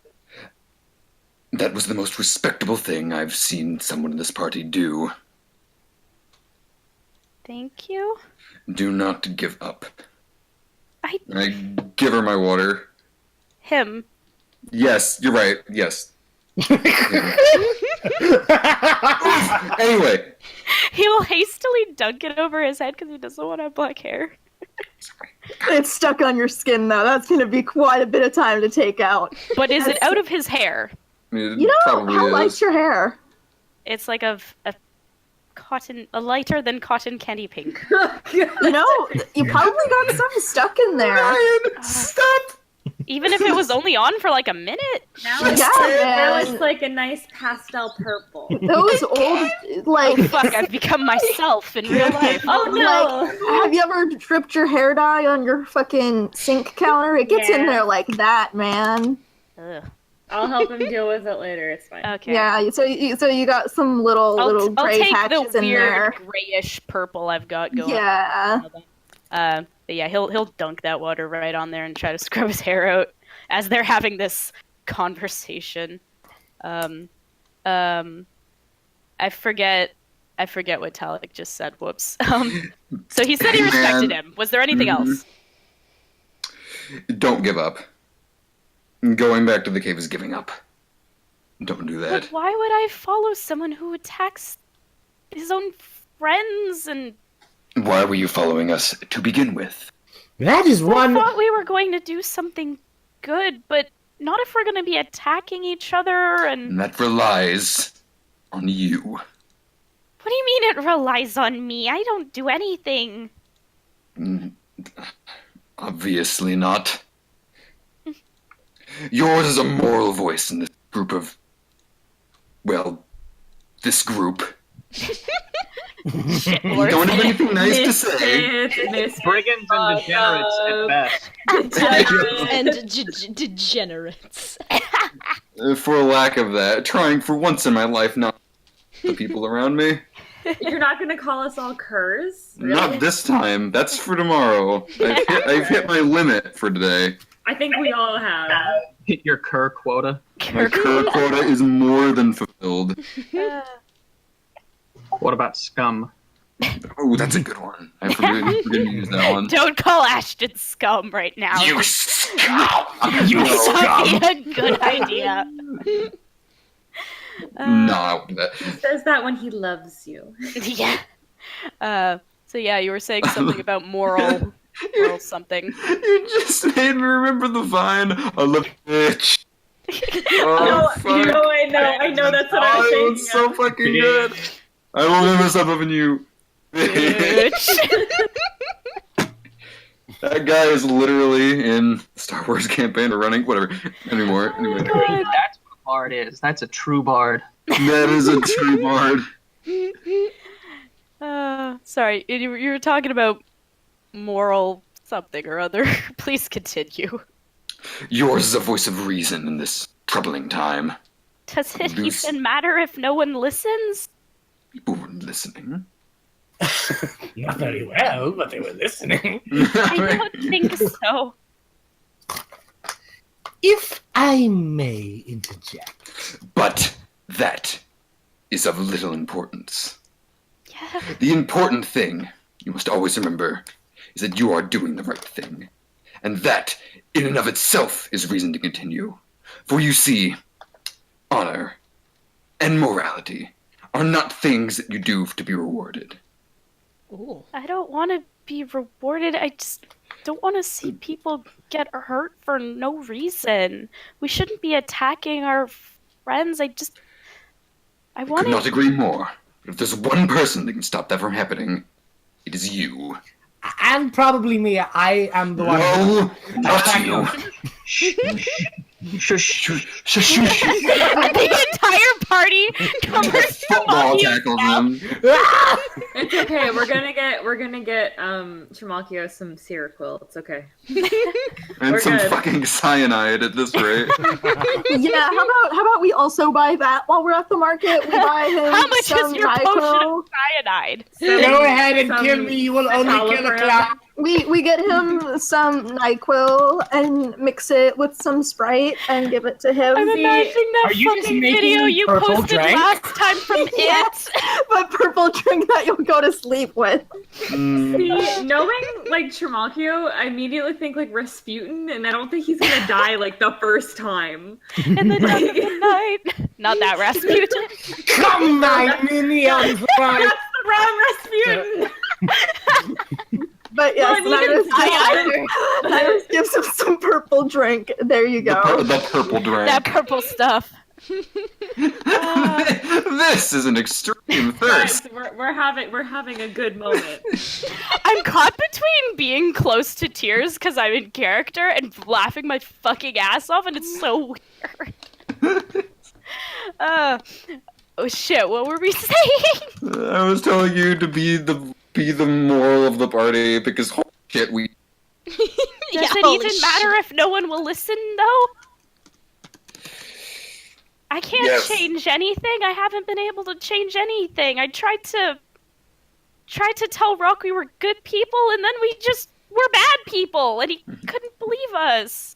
that was the most respectable thing I've seen someone in this party do. Thank you. Do not give up. I- I give her my water. Him. Yes, you're right. Yes. Anyway, He will hastily dunk it over his head because he doesn't want to have black hair. It's stuck on your skin, though. That's going to be quite a bit of time to take out. But is it out of his hair? it You know, probably how is. light's your hair? It's like a lighter than cotton candy pink. You know, you probably got some stuck in there. Ryan, stop! Even if it was only on for like a minute. Now Yeah, it's, now man. it's like a nice pastel purple. Those old, like, Fuck, I've become myself in real life. Oh no! like, have you ever dripped your hair dye on your fucking sink counter? It gets in Yeah. there like that, man. Ugh. I'll help him deal with it later. It's fine. Okay. Yeah, so you got some little I'll gray take patches the in there. weird grayish purple I've got going. Yeah. But yeah, he'll dunk that water right on there and try to scrub his hair out as they're having this conversation. I forget what Talik just said. Whoops. So he said he respected him. Was there anything else? Don't give up. Going back to the cave is giving up. Don't do But that. why would I follow someone who attacks his own friends and Why were you following us to begin with? That is I one. thought we were going to do something good, but not if we're going to be attacking each other and... And that relies on you. What do you mean it relies on me? I don't do anything. Obviously not. Yours is a moral voice in this group of... Well, this group. You don't have anything nice to say. Brigands and degenerates at best. And degenerates. For lack of that, trying for once in my life not the people around me. You're not gonna call us all curs? Really? Not this time. That's for tomorrow. I've hit my limit for today. I think we all have. Hit your cur quota. My cur quota is more than fulfilled. What about scum? Oh, that's a good one. I forgot to use that one. Don't call Ashton scum right now. You scum! You That scum! would be a good idea. No, I won't do that. He says that when he loves you. Yeah. So So yeah, you were saying something about moral something. You just made me remember the vine. I love bitch. No, fuck. I know that's what I was It thinking. was so fucking good. I will never stop loving you. That guy is literally in Star Wars campaign or running, whatever. Anymore. Anyway. That's what a bard is. That's a true bard. That is a true bard. Sorry, you were talking about moral something or other. Please continue. Yours is a voice of reason in this troubling time. Does it Loose. even matter if no one listens? People weren't listening. Not very well, but they were listening. I don't think so. If I may interject. But that is of little importance. Yeah. The important thing, you must always remember, is that you are doing the right thing. And that, in and of itself, is reason to continue. For you see, honor and morality are not things that you do to be rewarded. Ooh. I don't want to be rewarded. I just don't want to see people get hurt for no reason. We shouldn't be attacking our friends. I want Could not agree more. But if there's one person that can stop that from happening, it is you. And probably me. I am the one. No, not you. Shush. the entire party covers Football tackles him. It's okay. We're gonna get Trimalchio some Seroquel. It's okay. And We're some good. fucking cyanide at this rate. Yeah, how about we also buy that while we're at the market? We buy him How much some is your potion NyQuil. of cyanide? Go ahead and Some kill me. You will only kill a citalopram. clown. We get him some NyQuil and mix it with some Sprite and give it to him. I'm imagining that Are you just fucking making video you purple posted drink? last time from Yes. It. But purple drink that you'll go to sleep with. See, knowing like Trimalchio, I immediately think like Rasputin, and I don't think he's gonna die like the first time. In the dead of the night. Not that Rasputin. Come, my minions! Right. Wrong Rasputin. But yes, Well, I mean, Nyrus gives him some purple drink. There you go. The purple drink. That purple stuff. This is an extreme Guys, thirst. we're having a good moment. I'm caught between being close to tears because I'm in character and laughing my fucking ass off, and it's so weird. Oh shit! What were we saying? I was telling you to be the moral of the party because holy shit, we. Does Yeah, it holy even shit. matter if no one will listen, though? I can't Yes. change anything. I haven't been able to change anything. I tried to tell Rock we were good people, and then we just were bad people, and he couldn't believe us.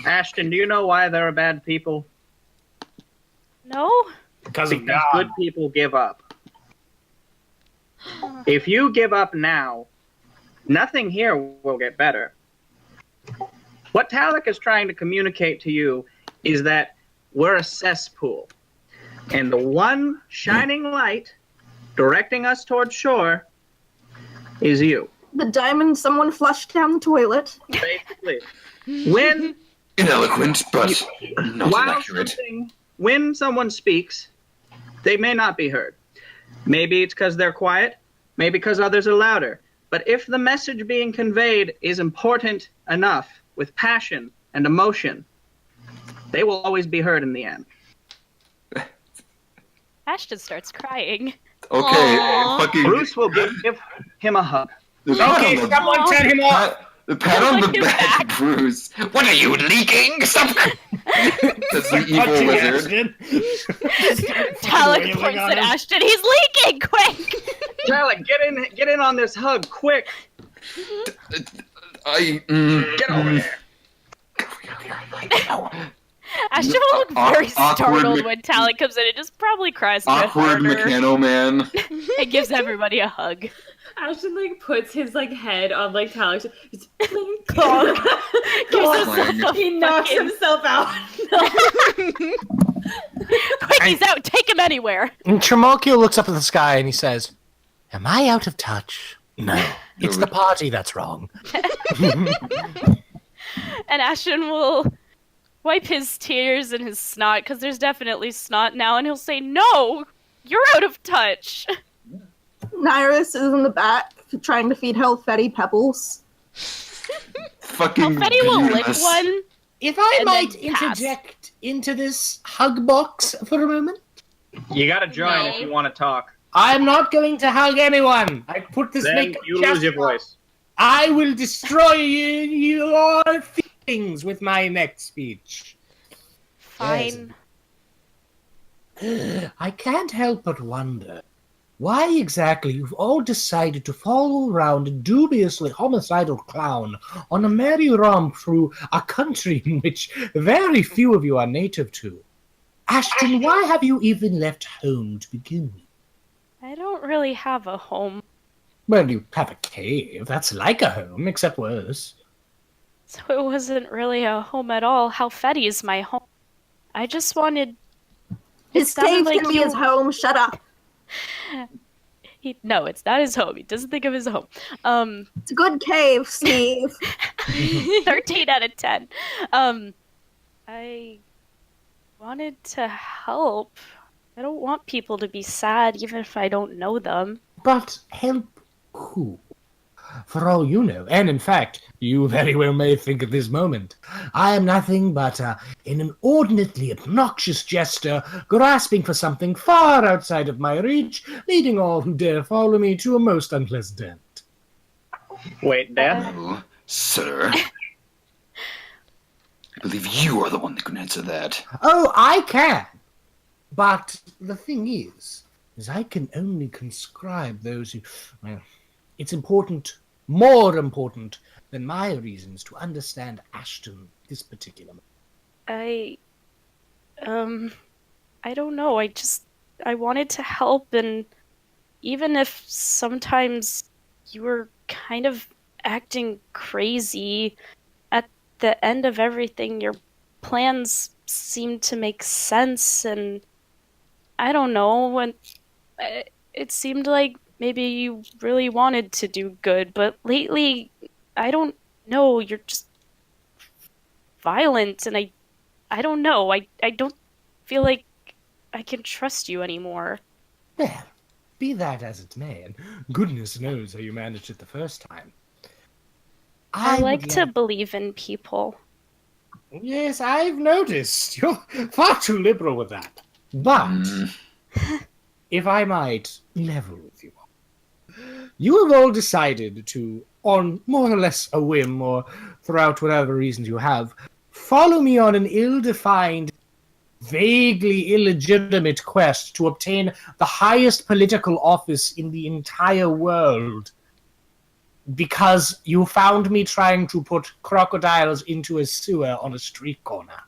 Ashton, do you know why there are bad people? No? Because of Because God. good people give up. If you give up now, nothing here will get better. What Talik is trying to communicate to you is that we're a cesspool. And the one shining light directing us towards shore is you. The diamond someone flushed down the toilet. Basically. When Ineloquent, but not While inaccurate. when someone speaks, they may not be heard. Maybe it's because they're quiet, maybe because others are louder. But if the message being conveyed is important enough, with passion and emotion, they will always be heard in the end. Ashton starts crying. Okay, Aw. fucking. Bruce will give him a hug. Okay, someone turn him off. Pat on the Look at back, that. Bruce. What are you leaking? Stop. That's the evil Punching wizard. Ashton. Talek Wailing points on at him. Ashton. He's leaking! Quick! Talik, get in on this hug, quick! I. Get over there. Ashton will look very Awkward startled me- when Talek comes in and just probably cries a bit Awkward harder Mechano Man. and gives everybody a hug. Ashton like puts his like head on like Talik's. Just blink. Gives Clang. us He knocks himself out. Quick, he's out. Take him anywhere. And Trimalchio looks up at the sky and he says, Am I out of touch? No. It's the party that's wrong. And Ashton will wipe his tears and his snot, because there's definitely snot now, and he'll say, "No! You're out of touch!" Nyrus is in the back trying to feed Helfetti pebbles. Fucking Confetti will lick Venus. one. If I And might then pass. interject into this hug box for a moment. You gotta join if you want to talk. I'm not going to hug anyone. I put this Then makeup you just lose your right. voice. I will destroy your feelings with my next speech. Fine. I can't help but wonder why exactly you've all decided to follow around a dubiously homicidal clown on a merry romp through a country in which very few of you are native to. Ashton, why have you even left home to begin with? I don't really have a home, Well, you have a cave. That's like a home, except worse. so it wasn't really a home at all. Helfetti is my home. I just wanted... His sounded cave like can be you- his home. Shut up. No, it's not his home. He doesn't think of his home. It's a good cave, Steve. 13 out of 10. I wanted to help. I don't want people to be sad, even if I don't know them. But help who? For all you know, and in fact, you very well may think at this moment, I am nothing but an inordinately obnoxious jester grasping for something far outside of my reach, leading all who dare follow me to a most unpleasant end. Wait, Dad? No, sir. I believe you are the one that can answer that. Oh, I can! But the thing is I can only conscribe those who... Well, it's important, more important than my reasons to understand Ashton this particular moment. I don't know. I wanted to help, and even if sometimes you were kind of acting crazy, at the end of everything, your plans seemed to make sense, and I don't know, when it seemed like maybe you really wanted to do good, but lately, I don't know, you're just violent, and I don't know, I don't feel like I can trust you anymore. Well, be that as it may, and goodness knows how you managed it the first time. I like to believe in people. Yes, I've noticed. You're far too liberal with that. But, if I might level with you, you have all decided to, on more or less a whim, or throughout whatever reasons you have, follow me on an ill-defined, vaguely illegitimate quest to obtain the highest political office in the entire world. Because you found me trying to put crocodiles into a sewer on a street corner.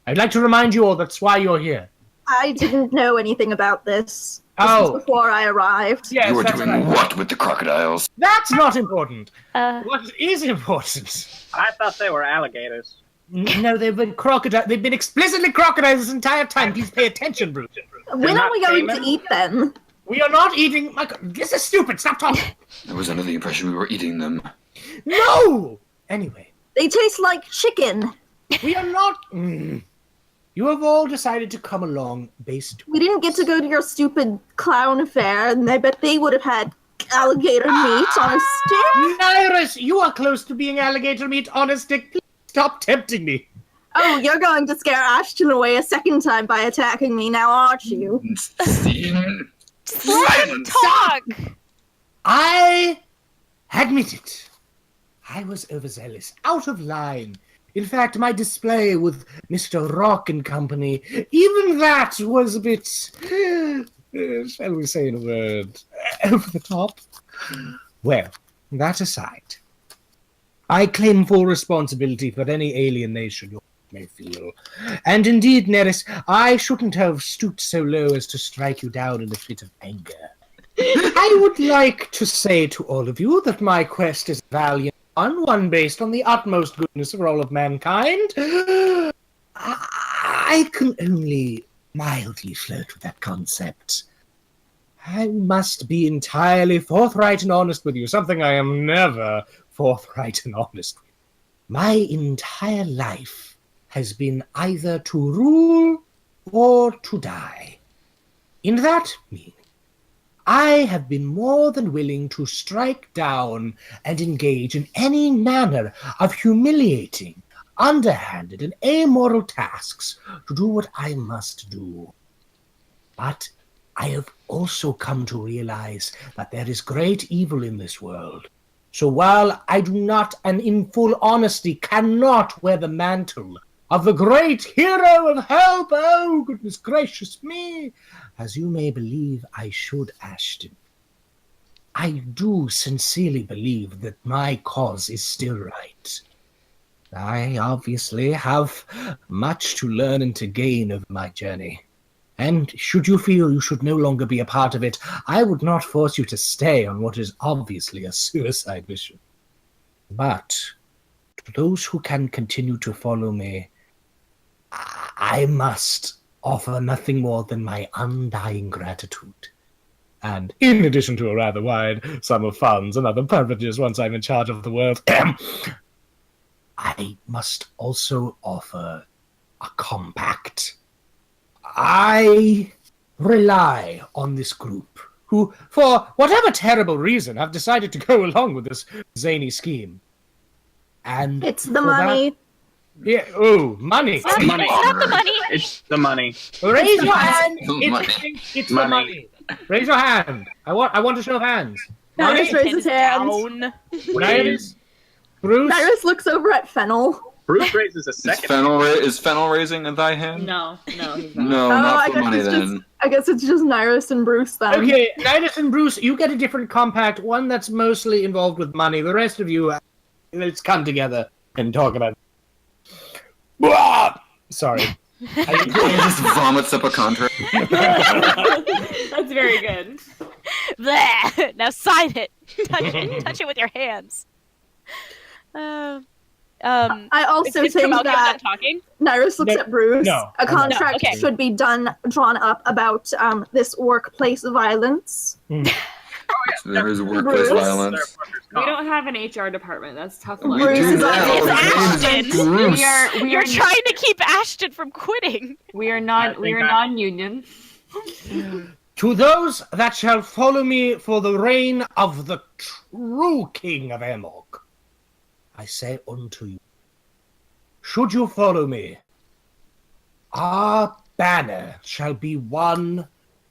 I'd like to remind you all that's why you're here. I didn't know anything about this. This Oh. was before I arrived. Yes, You were that's doing right. what with the crocodiles? That's not important. Uh, What is important? I thought they were alligators. No, they've been crocodile. They've been explicitly crocodiles this entire time. Please pay attention, Bruce. When are not we going to famous? eat them? We are not eating. This is stupid. Stop talking. I was under the impression we were eating them. No. Anyway, They taste like chicken. we are not. You have all decided to come along based. We didn't get to go to your stupid clown fair, and I bet they would have had alligator meat on a stick. Nyrus, you are close to being alligator meat on a stick. Please stop tempting me. Oh, you're going to scare Ashton away a second time by attacking me now, aren't you? Steve. let him talk! I admit it. I was overzealous, out of line. In fact, my display with Mr. Rock and Company, even that was a bit, shall we say in a word, over the top. Well, that aside, I claim full responsibility for any alienation you may feel. And indeed, Neris, I shouldn't have stooped so low as to strike you down in a fit of anger. I would like to say to all of you that my quest is a valiant one based on the utmost goodness for all of mankind. I can only mildly flirt with that concept. I must be entirely forthright and honest with you, something I am never forthright and honest with. My entire life has been either to rule or to die. In that meaning, I have been more than willing to strike down and engage in any manner of humiliating, underhanded, and amoral tasks to do what I must do. But I have also come to realize that there is great evil in this world. So while I do not, and in full honesty, cannot wear the mantle of the great hero of help, oh, goodness gracious me, as you may believe I should, Ashton, I do sincerely believe that my cause is still right. I obviously have much to learn and to gain of my journey. And should you feel you should no longer be a part of it, I would not force you to stay on what is obviously a suicide mission. But to those who can continue to follow me, I must offer nothing more than my undying gratitude. And in addition to a rather wide sum of funds and other privileges once I'm in charge of the world, I must also offer a compact. I rely on this group, who, for whatever terrible reason, have decided to go along with this zany scheme. And It's the money. Money. Money. It's not the money. It's the money. Raise your hand. Money. It's the money. Raise your hand. I want a show of hands. Nyrus raises his hand. Down. Nyrus, Bruce. Nyrus looks over at Fennel. Bruce raises a Is second. Fennel raising in thy hand? No, he's not. No, I not for guess money it's then. I guess it's just Nyrus and Bruce then. Okay, Nyrus and Bruce, you get a different compact, one that's mostly involved with money. The rest of you, let's come together and talk about it. Sorry. He just vomits up a contract. That's very good. Bleh. Now sign it. Touch it with your hands. I also is think Trimalchio that done talking? Nyrus looks No, at Bruce. no, A contract no, okay. should be drawn up about this workplace violence. There is workplace Bruce? violence. We don't have an HR department. That's tough luck. We Bruce do is now. on It's His name is Ashton. Bruce. You're trying to keep Ashton from quitting. We are non-union. To those that shall follow me for the reign of the true king of Amok, I say unto you, should you follow me, our banner shall be one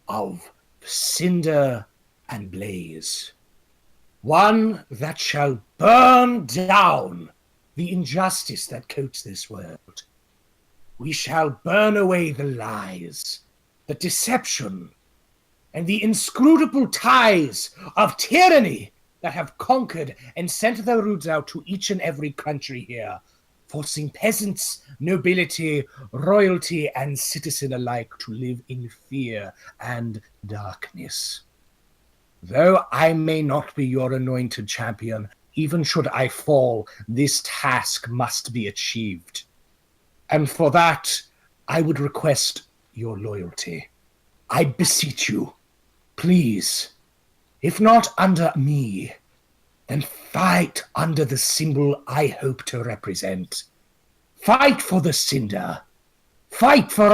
of cinder and blaze, one that shall burn down the injustice that coats this world. We shall burn away the lies, the deception, and the inscrutable ties of tyranny that have conquered and sent their roots out to each and every country here, forcing peasants, nobility, royalty, and citizen alike to live in fear and darkness. Though I may not be your anointed champion, even should I fall, this task must be achieved. And for that, I would request your loyalty. I beseech you, please, if not under me, then fight under the symbol I hope to represent. Fight for the cinder. Fight for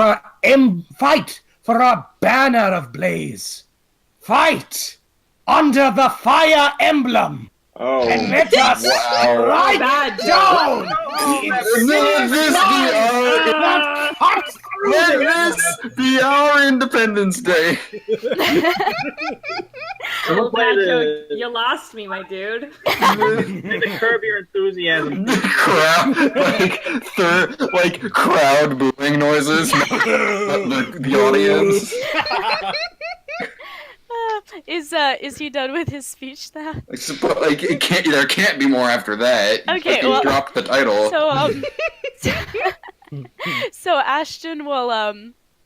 our banner of blaze. Fight under the fire emblem. Oh, And let us write Bad down Let this be our Independence Day. we'll play the, You lost me, my dude. the Curb Your Enthusiasm. Crowd booing noises. the audience. Is he done with his speech now? There can't be more after that. Okay, He well, dropped the title. So Ashton will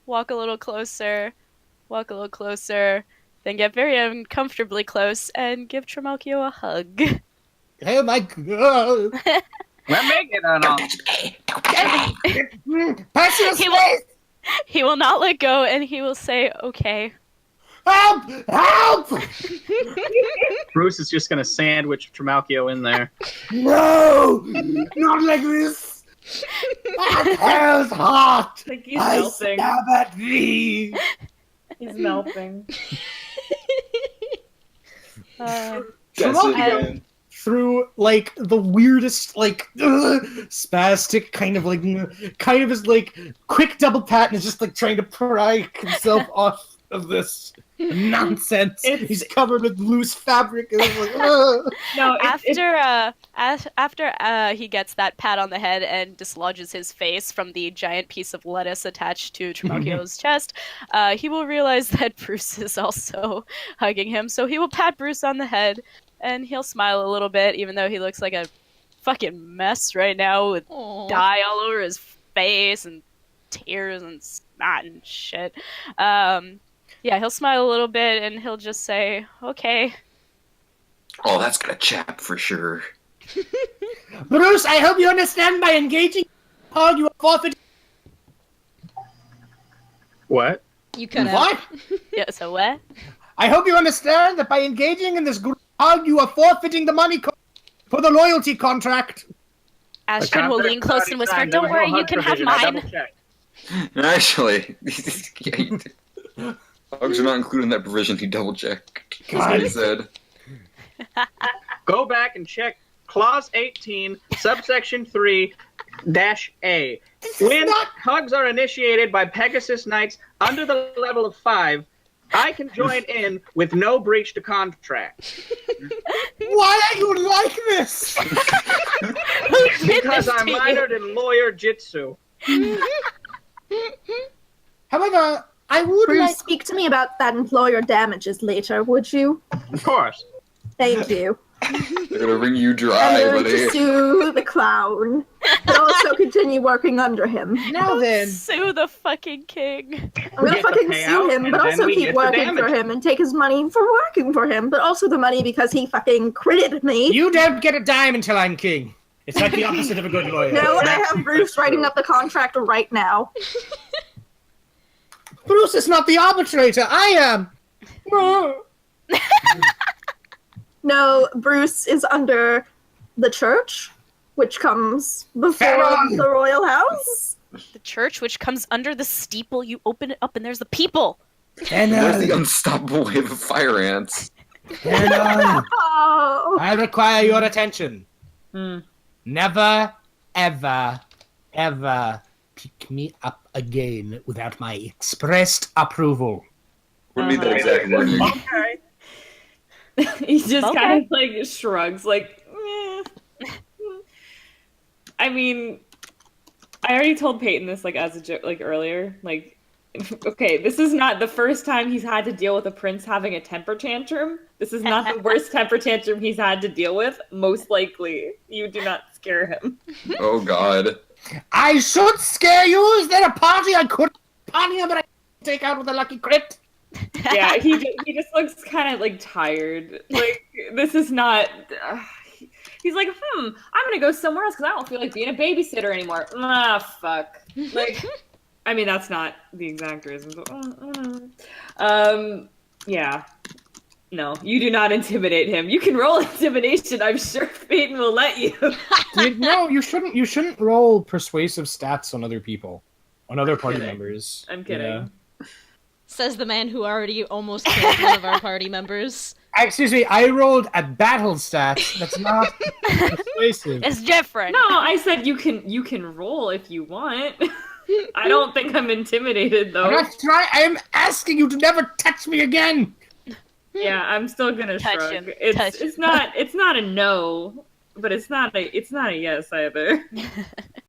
walk a little closer, then get very uncomfortably close and give Trimalchio a hug. Oh my god! Let me get on. He will not let go, and he will say, "Okay." Help! Help! Bruce is just gonna sandwich Trimalchio in there. No! Not like this! That hell's hot! Like he's I melting. stab at thee! He's melting. Trimalchio, through like the weirdest, like spastic kind of is like quick double pat and is just like trying to pry himself off of this nonsense. He's covered with loose fabric. And it's like, No, after he gets that pat on the head and dislodges his face from the giant piece of lettuce attached to Trimalchio's chest, he will realize that Bruce is also hugging him. So he will pat Bruce on the head, and he'll smile a little bit, even though he looks like a fucking mess right now with dye all over his face and tears and snot and shit. Yeah, he'll smile a little bit, and he'll just say, okay. Oh, that's gonna chap for sure. Bruce, I hope you understand by engaging hug you are forfeiting. What? You cut out. What? Yeah, so what? I hope you understand that by engaging in this group hug, you are forfeiting the money for the loyalty contract. Ashton will lean close and whisper, don't worry, you can have mine. Actually, hugs are not included in that provision. He double checked. That's what he said. Go back and check Clause 18, subsection 3-A. When hugs are initiated by Pegasus Knights under the level of 5, I can join in with no breach to contract. Why are you like this? Because I'm minored in lawyer jitsu. However, I would Bruce, speak to me about that employer damages later, would you? Of course. Thank you. They're gonna wring you I'm dry, going buddy. to sue the clown, but also continue working under him. Now then, sue the fucking king. I'm gonna fucking sue him, but also keep working for damage. him and take his money for working for him, but also the money because he fucking critted me. you don't get a dime until I'm king. It's like the opposite of a good lawyer. No, I have Bruce writing up the contract right now. Bruce is not the arbitrator. I am. No, Bruce is under the church, which comes before Farewell. the royal house. The church, which comes under the steeple, you open it up and there's the people. And Where's the unstoppable wave of fire ants? Oh. I require your attention. Never, ever, ever pick me up again without my expressed approval. What do you need that exact wording? Okay. He just kind of like shrugs, like, meh. I mean, I already told Peyton this like as a joke, like earlier. Like, okay, this is not the first time he's had to deal with a prince having a temper tantrum. This is not the worst temper tantrum he's had to deal with. Most likely, you do not scare him. Oh God. I should scare you. Is there a party I could party but I take out with a lucky crit? Yeah, he just looks kind of like tired. Like, this is not. He's like, I'm gonna go somewhere else because I don't feel like being a babysitter anymore. Ah, fuck. Like, I mean, that's not the exact reason. But, yeah. No, you do not intimidate him. You can roll intimidation. I'm sure Peyton will let you. No, you shouldn't. You shouldn't roll persuasive stats on other people, on other party members. I'm kidding. Yeah. Says the man who already almost killed one of our party members. Excuse me, I rolled a battle stat. That's not persuasive. It's different. No, I said you can roll if you want. I don't think I'm intimidated though. I'm not trying. I am asking you to never touch me again. Yeah, I'm still gonna Touch shrug. him. It's not a no, but it's not a yes either.